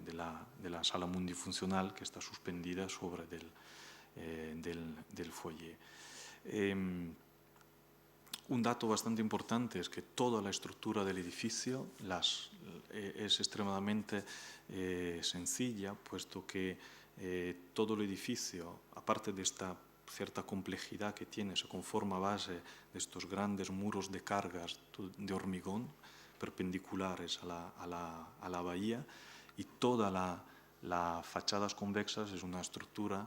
Speaker 2: de la sala multifuncional que está suspendida sobre del foyer. Un dato bastante importante es que toda la estructura del edificio es extremadamente sencilla, puesto que todo el edificio, aparte de esta cierta complejidad que tiene, se conforma a base de estos grandes muros de cargas de hormigón perpendiculares a la bahía, y toda las fachadas convexas es una estructura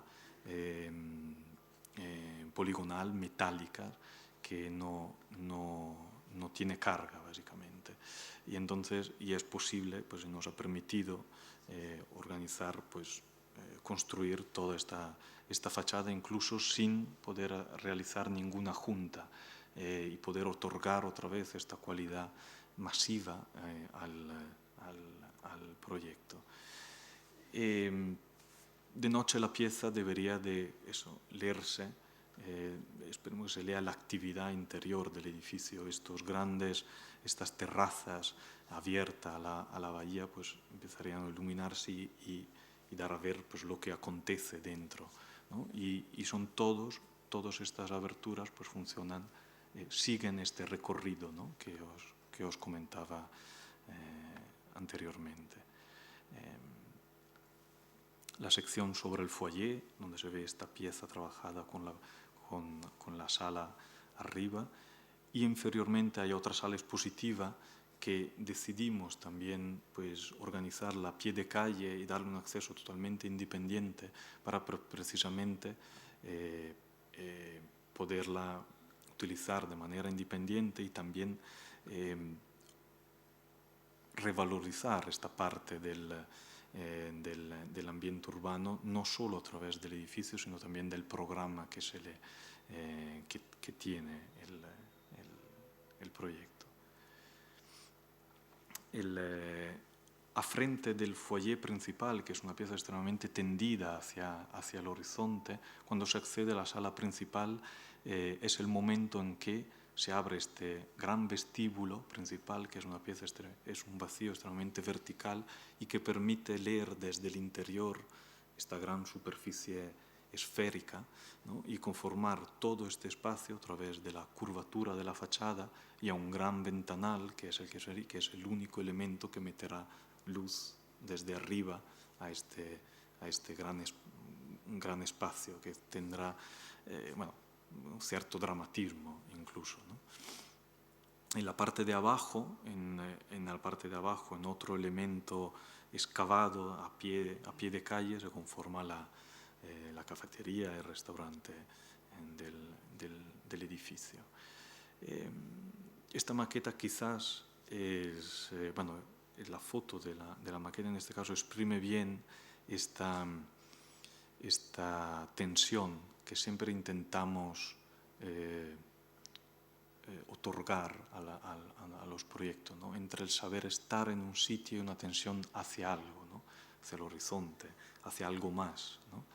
Speaker 2: poligonal, metálica, que no tiene carga, básicamente. Y entonces, es posible, pues nos ha permitido organizar, pues construir toda esta fachada incluso sin poder realizar ninguna junta y poder otorgar otra vez esta cualidad masiva al proyecto. De noche la pieza debería de leerse, esperemos que se lea la actividad interior del edificio, estas terrazas abiertas a la bahía, pues empezarían a iluminarse y dar a ver pues lo que acontece dentro, ¿no? Y son todos todas estas aberturas pues funcionan, siguen este recorrido, ¿no?, que os comentaba anteriormente. La sección sobre el foyer, donde se ve esta pieza trabajada con la sala arriba, y inferiormente hay otra sala expositiva que decidimos también pues organizarla a pie de calle y darle un acceso totalmente independiente para precisamente poderla utilizar de manera independiente y también revalorizar esta parte del ambiente urbano, no solo a través del edificio, sino también del programa que tiene el proyecto. A frente del foyer principal, que es una pieza extremadamente tendida hacia el horizonte, cuando se accede a la sala principal, es el momento en que se abre este gran vestíbulo principal, que es una pieza, es un vacío extremadamente vertical y que permite leer desde el interior esta gran superficie esférica, ¿no?, y conformar todo este espacio a través de la curvatura de la fachada y a un gran ventanal que es el único elemento que meterá luz desde arriba a este gran espacio que tendrá un cierto dramatismo incluso, ¿no? En la parte de abajo, en otro elemento excavado a pie de calle, se conforma la cafetería y el restaurante del edificio. Esta maqueta quizás la foto de la maqueta en este caso exprime bien esta tensión que siempre intentamos otorgar a los proyectos, ¿no?, entre el saber estar en un sitio y una tensión hacia algo, ¿no?, hacia el horizonte, hacia algo más, ¿no?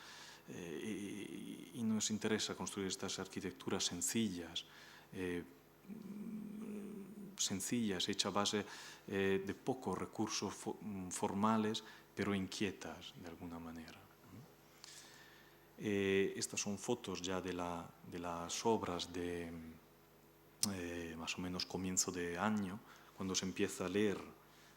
Speaker 2: Y nos interesa construir estas arquitecturas sencillas, hechas a base de pocos recursos formales, pero inquietas de alguna manera. Estas son fotos ya de las obras de más o menos comienzo de año, cuando se empieza a leer,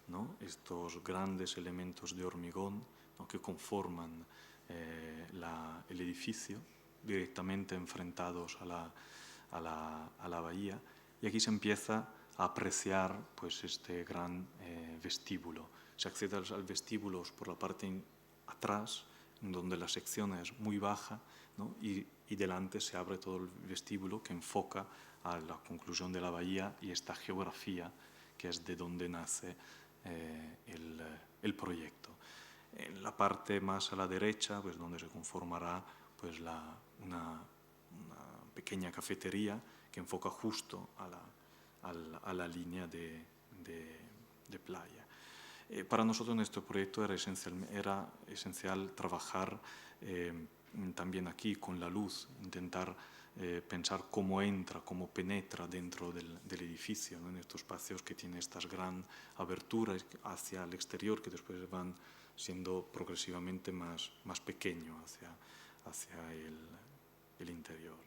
Speaker 2: ¿no?, estos grandes elementos de hormigón, ¿no?, que conforman el edificio, directamente enfrentados a la bahía, y aquí se empieza a apreciar pues este gran vestíbulo. Se accede al vestíbulo por la parte atrás, donde la sección es muy baja, ¿no?, y delante se abre todo el vestíbulo que enfoca a la conclusión de la bahía y esta geografía que es de donde nace el proyecto. En la parte más a la derecha, pues donde se conformará pues una pequeña cafetería que enfoca justo a la línea de playa. Para nosotros en este proyecto era esencial trabajar también aquí con la luz, intentar pensar cómo entra, cómo penetra dentro del edificio, ¿no?, en estos espacios que tienen estas gran aberturas hacia el exterior que después van siendo progresivamente más pequeños hacia el interior.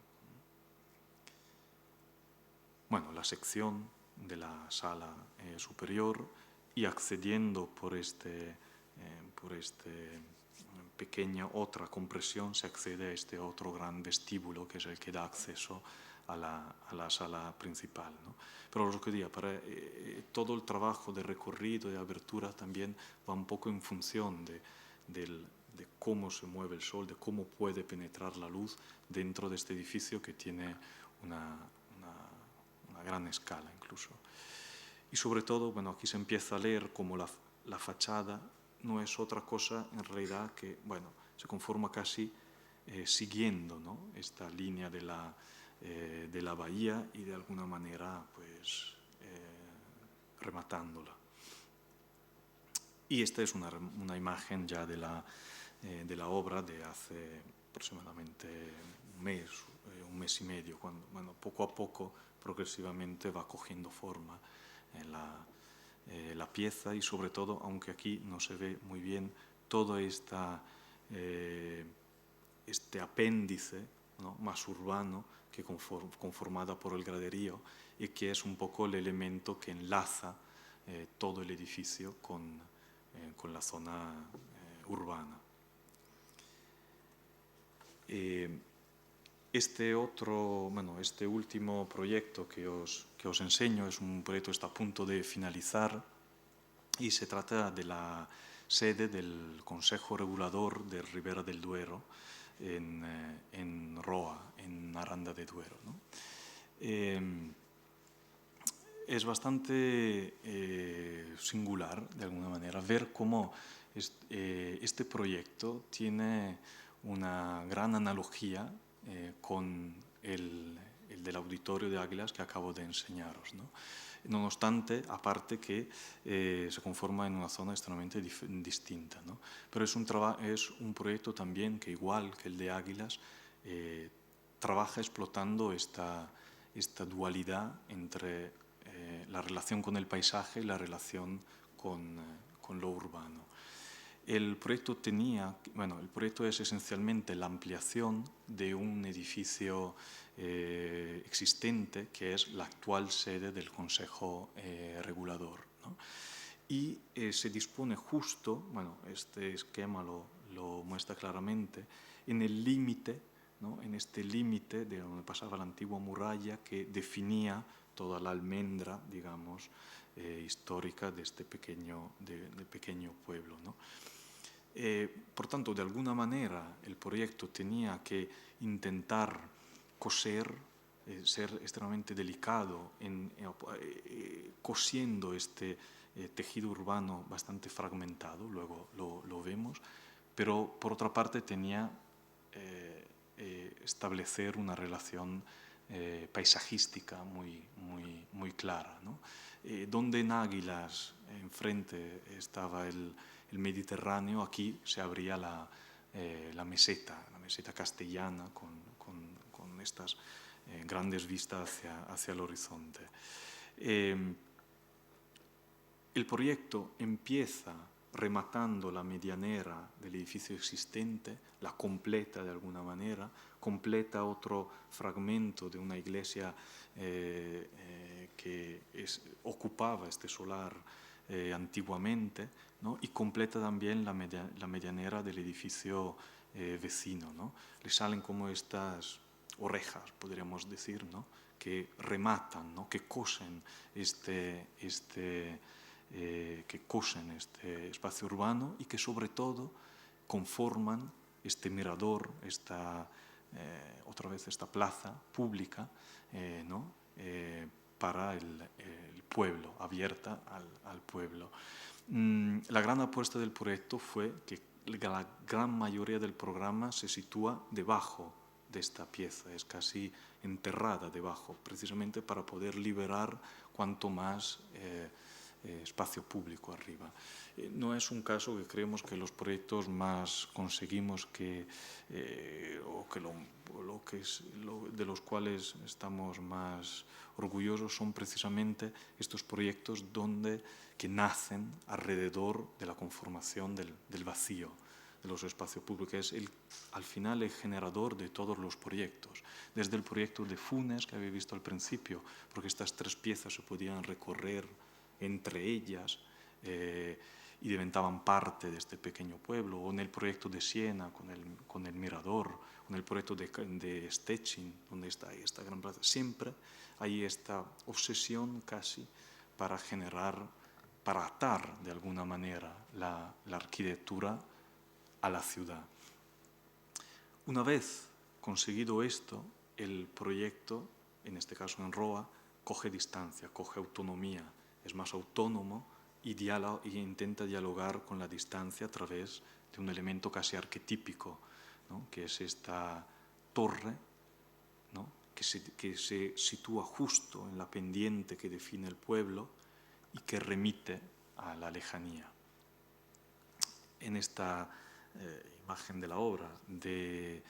Speaker 2: Bueno, la sección de la sala superior, y accediendo por pequeña otra compresión se accede a este otro gran vestíbulo que es el que da acceso a la sala principal, ¿no? Pero lo que diga, todo el trabajo de recorrido, de abertura también va un poco en función de cómo se mueve el sol, de cómo puede penetrar la luz dentro de este edificio que tiene una gran escala incluso. Y sobre todo, bueno, aquí se empieza a leer como la fachada no es otra cosa en realidad que, bueno, se conforma casi siguiendo, ¿no?, esta línea de la bahía y de alguna manera pues rematándola. Y esta es una imagen ya de la obra de hace aproximadamente un mes y medio, cuando, bueno, poco a poco, progresivamente va cogiendo forma en la pieza y sobre todo, aunque aquí no se ve muy bien, todo este apéndice ¿no?, más urbano que conformada por el graderío, y que es un poco el elemento que enlaza todo el edificio con la zona urbana. Este último proyecto que os enseño es un proyecto que está a punto de finalizar y se trata de la sede del Consejo Regulador de Ribera del Duero en Roa, en Aranda de Duero, ¿no? Es bastante singular, de alguna manera, ver cómo este proyecto tiene una gran analogía con el del Auditorio de Águilas que acabo de enseñaros, ¿no? No obstante, aparte que se conforma en una zona extremadamente distinta, ¿no? Pero es un proyecto también que, igual que el de Águilas, trabaja explotando esta dualidad entre la relación con el paisaje y la relación con lo urbano. El proyecto es esencialmente la ampliación de un edificio existente, que es la actual sede del Consejo Regulador, ¿no? Y se dispone justo, este esquema lo muestra claramente, en el límite, ¿no?, en este límite de donde pasaba la antigua muralla que definía toda la almendra, digamos, histórica de este pequeño pueblo, ¿no? Por tanto, de alguna manera, el proyecto tenía que intentar coser, ser extremadamente delicado cosiendo este tejido urbano bastante fragmentado, luego lo vemos, pero por otra parte tenía establecer una relación paisajística muy clara, ¿no? Donde en Águilas, enfrente, estaba el Mediterráneo, aquí se abría la meseta castellana con estas grandes vistas hacia el horizonte. El proyecto empieza rematando la medianera del edificio existente, la completa de alguna manera, completa otro fragmento de una iglesia que ocupaba este solar antiguamente, ¿no?, y completa también la medianera del edificio vecino, ¿no? Le salen como estas orejas, podríamos decir, ¿no?, que rematan, ¿no?, que cosen este espacio urbano y que sobre todo conforman este mirador, otra vez esta plaza pública, ¿no?, para el pueblo, abierta al pueblo. La gran apuesta del proyecto fue que la gran mayoría del programa se sitúa debajo de esta pieza, es casi enterrada debajo, precisamente para poder liberar cuanto más espacio público arriba. No es un caso que creemos que los proyectos más conseguimos de los cuales estamos más orgullosos son precisamente estos proyectos que nacen alrededor de la conformación del vacío, de los espacios públicos, que es al final el generador de todos los proyectos. Desde el proyecto de Funes, que habéis visto al principio, porque estas tres piezas se podían recorrer entre ellas y diventaban parte de este pequeño pueblo, o en el proyecto de Siena con el mirador, o en el proyecto de Stettin, donde está ahí esta gran plaza. Siempre hay esta obsesión casi para atar de alguna manera la arquitectura a la ciudad. Una vez conseguido esto, el proyecto, en este caso en Roa, coge distancia, coge autonomía, es más autónomo y intenta dialogar con la distancia a través de un elemento casi arquetípico, ¿no?, que es esta torre, ¿no?, que se sitúa justo en la pendiente que define el pueblo y que remite a la lejanía. En esta imagen de la obra de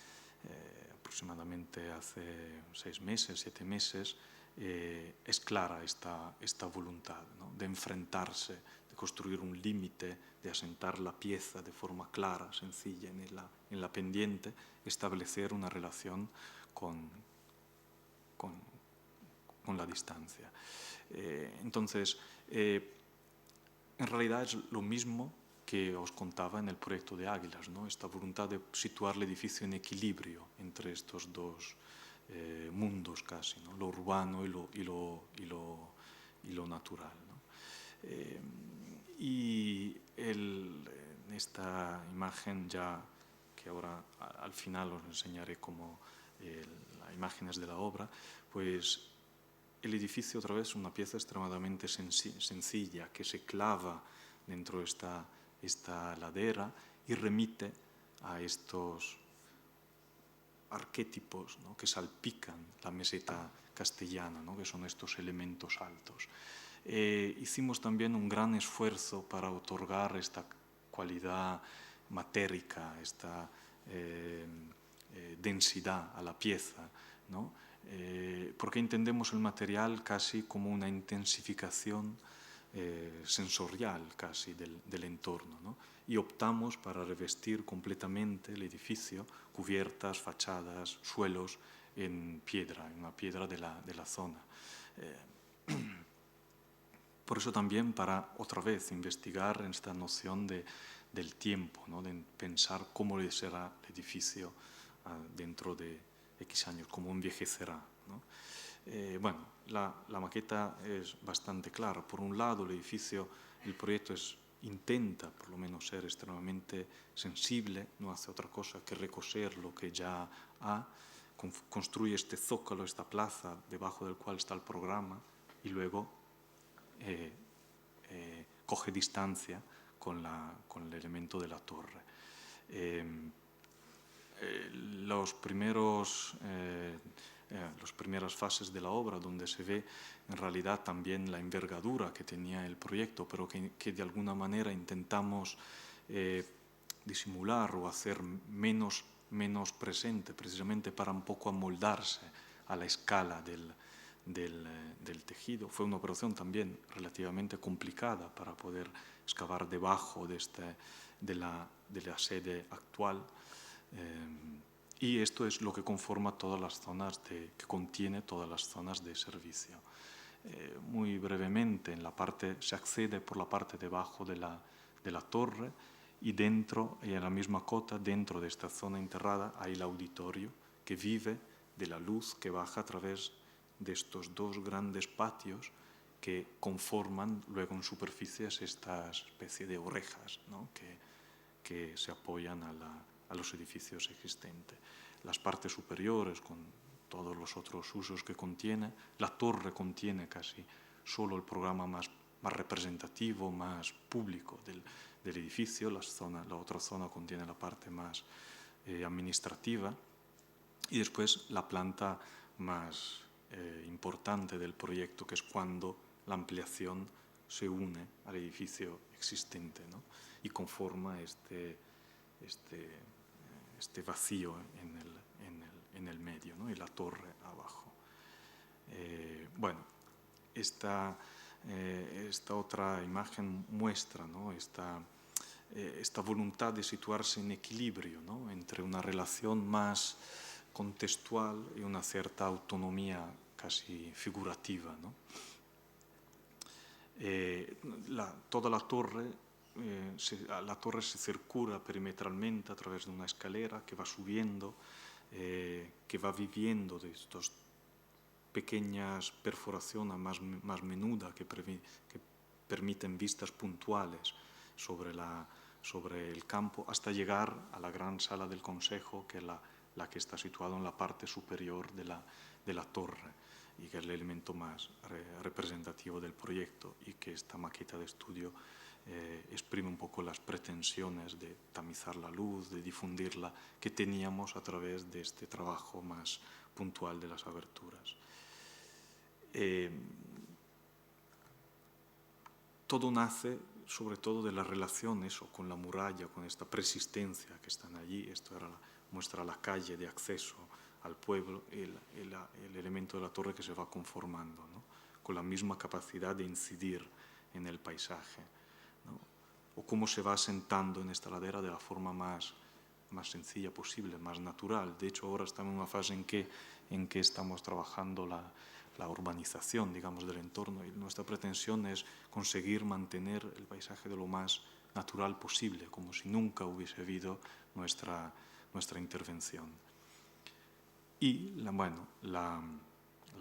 Speaker 2: aproximadamente hace 6 meses, 7 meses, es clara esta voluntad, ¿no?, de enfrentarse, de construir un límite, de asentar la pieza de forma clara, sencilla en la pendiente, establecer una relación con la distancia. Entonces, en realidad es lo mismo que os contaba en el proyecto de Águilas, ¿no? Esta voluntad de situar el edificio en equilibrio entre estos dos mundos casi, ¿no? Lo urbano y lo natural, ¿no? Y en esta imagen ya, que ahora al final os enseñaré como las imágenes de la obra, pues el edificio otra vez es una pieza extremadamente sencilla que se clava dentro de esta ladera y remite a estos arquetipos, ¿no? Que salpican la meseta castellana, ¿no? Que son estos elementos altos. Hicimos también un gran esfuerzo para otorgar esta cualidad matérica, esta densidad a la pieza, ¿no? Porque entendemos el material casi como una intensificación sensorial casi del entorno, ¿no? Y optamos para revestir completamente el edificio, cubiertas, fachadas, suelos en piedra, en una piedra de la zona. Por eso también para otra vez investigar esta noción del tiempo, ¿no? De pensar cómo será el edificio dentro de X años, cómo envejecerá, ¿no? Bueno, la maqueta es bastante clara. Por un lado, el edificio, el proyecto intenta por lo menos ser extremadamente sensible, no hace otra cosa que recoser lo que ya ha, construye este zócalo, esta plaza debajo del cual está el programa y luego coge distancia con el elemento de la torre. Las primeras fases de la obra, donde se ve en realidad también la envergadura que tenía el proyecto, pero que de alguna manera intentamos disimular o hacer menos presente, precisamente para un poco amoldarse a la escala del tejido. Fue una operación también relativamente complicada para poder excavar debajo de la sede actual. Y esto es lo que conforma todas las zonas que contiene todas las zonas de servicio. Muy brevemente, se accede por la parte debajo de la torre y dentro, y en la misma cota, dentro de esta zona enterrada, hay el auditorio que vive de la luz que baja a través de estos dos grandes patios que conforman luego en superficies esta especie de orejas, ¿no? que se apoyan a los edificios existentes. Las partes superiores, con todos los otros usos que contiene, la torre contiene casi solo el programa más representativo, más público del edificio, la otra zona contiene la parte más administrativa y después la planta más importante del proyecto, que es cuando la ampliación se une al edificio existente, ¿no? Y conforma este vacío en el medio, ¿no? Y la torre abajo. Bueno, esta otra imagen muestra, ¿no? esta voluntad de situarse en equilibrio, ¿no? Entre una relación más contextual y una cierta autonomía casi figurativa, ¿no? Toda la torre se circula perimetralmente a través de una escalera que va subiendo, que va viviendo de estas pequeñas perforaciones más menudas que permiten vistas puntuales sobre el campo, hasta llegar a la gran sala del Consejo, que es la que está situada en la parte superior de la torre y que es el elemento más representativo del proyecto, y que esta maqueta de estudio exprime un poco las pretensiones de tamizar la luz, de difundirla, que teníamos a través de este trabajo más puntual de las aberturas. Todo nace sobre todo de las relaciones con la muralla, con esta persistencia que están allí. Esto muestra la calle de acceso al pueblo, el elemento de la torre que se va conformando, ¿no? Con la misma capacidad de incidir en el paisaje, ¿no? O cómo se va asentando en esta ladera de la forma más más sencilla posible, más natural. De hecho, ahora estamos en una fase en que estamos trabajando la urbanización, digamos, del entorno, y nuestra pretensión es conseguir mantener el paisaje de lo más natural posible, como si nunca hubiese habido nuestra intervención. Y la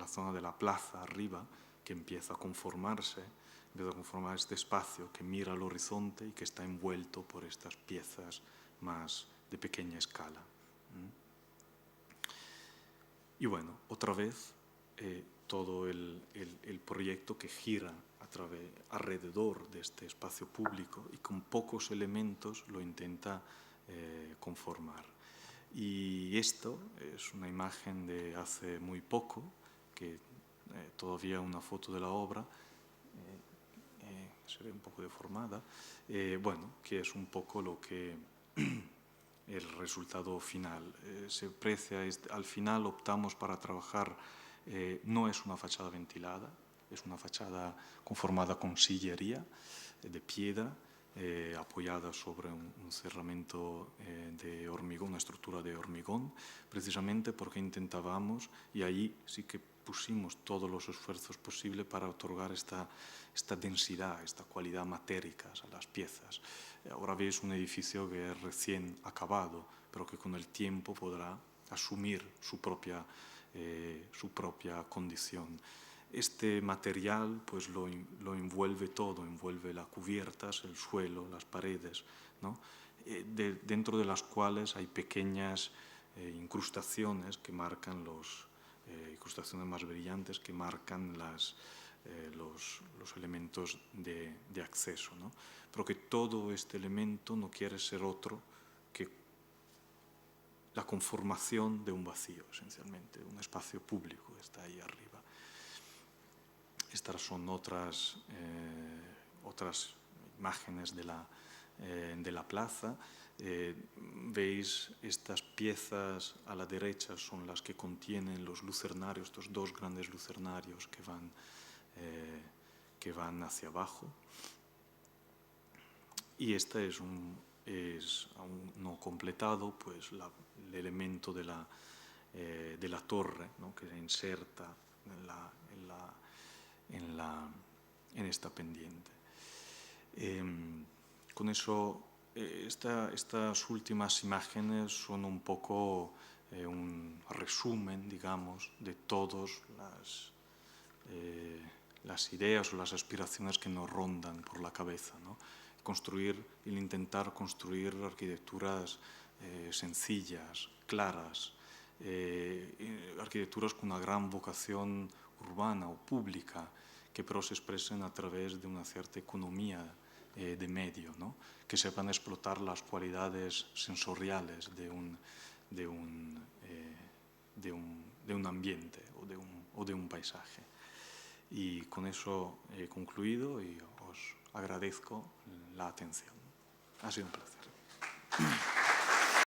Speaker 2: zona de la plaza arriba, que empieza a conformar este espacio que mira al horizonte y que está envuelto por estas piezas más de pequeña escala. Y bueno, otra vez, todo el proyecto que gira alrededor de este espacio público y con pocos elementos lo intenta conformar. Y esto es una imagen de hace muy poco, que todavía una foto de la obra, se ve un poco deformada, que es un poco lo que el resultado final. Se aprecia, al final optamos para trabajar, no es una fachada ventilada, es una fachada conformada con sillería de piedra, apoyada sobre un cerramiento de hormigón, una estructura de hormigón, precisamente porque intentábamos, y ahí sí que pusimos todos los esfuerzos posibles para otorgar esta densidad, esta cualidad matérica a las piezas. Ahora veis un edificio que es recién acabado, pero que con el tiempo podrá asumir su propia condición. Este material pues lo envuelve todo, envuelve las cubiertas, el suelo, las paredes, ¿no? Dentro de las cuales hay pequeñas incrustaciones que marcan incrustaciones más brillantes que marcan los elementos de acceso, ¿no? Pero que todo este elemento no quiere ser otro que la conformación de un vacío, esencialmente, un espacio público que está ahí arriba. Estas son otras imágenes de la plaza. Veis estas piezas a la derecha son las que contienen los lucernarios, estos dos grandes lucernarios que van hacia abajo. Y este es aún no completado, pues el elemento de la torre, ¿no? Que se inserta en esta pendiente. Con eso, estas últimas imágenes son un poco un resumen, digamos, de todas las ideas o las aspiraciones que nos rondan por la cabeza, ¿no? Intentar construir arquitecturas sencillas, claras, arquitecturas con una gran vocación urbana o pública, que pero se expresen a través de una cierta economía de medio, ¿no? Que sepan explotar las cualidades sensoriales de un ambiente o de un paisaje. Y con eso he concluido y os agradezco la atención. Ha sido un placer.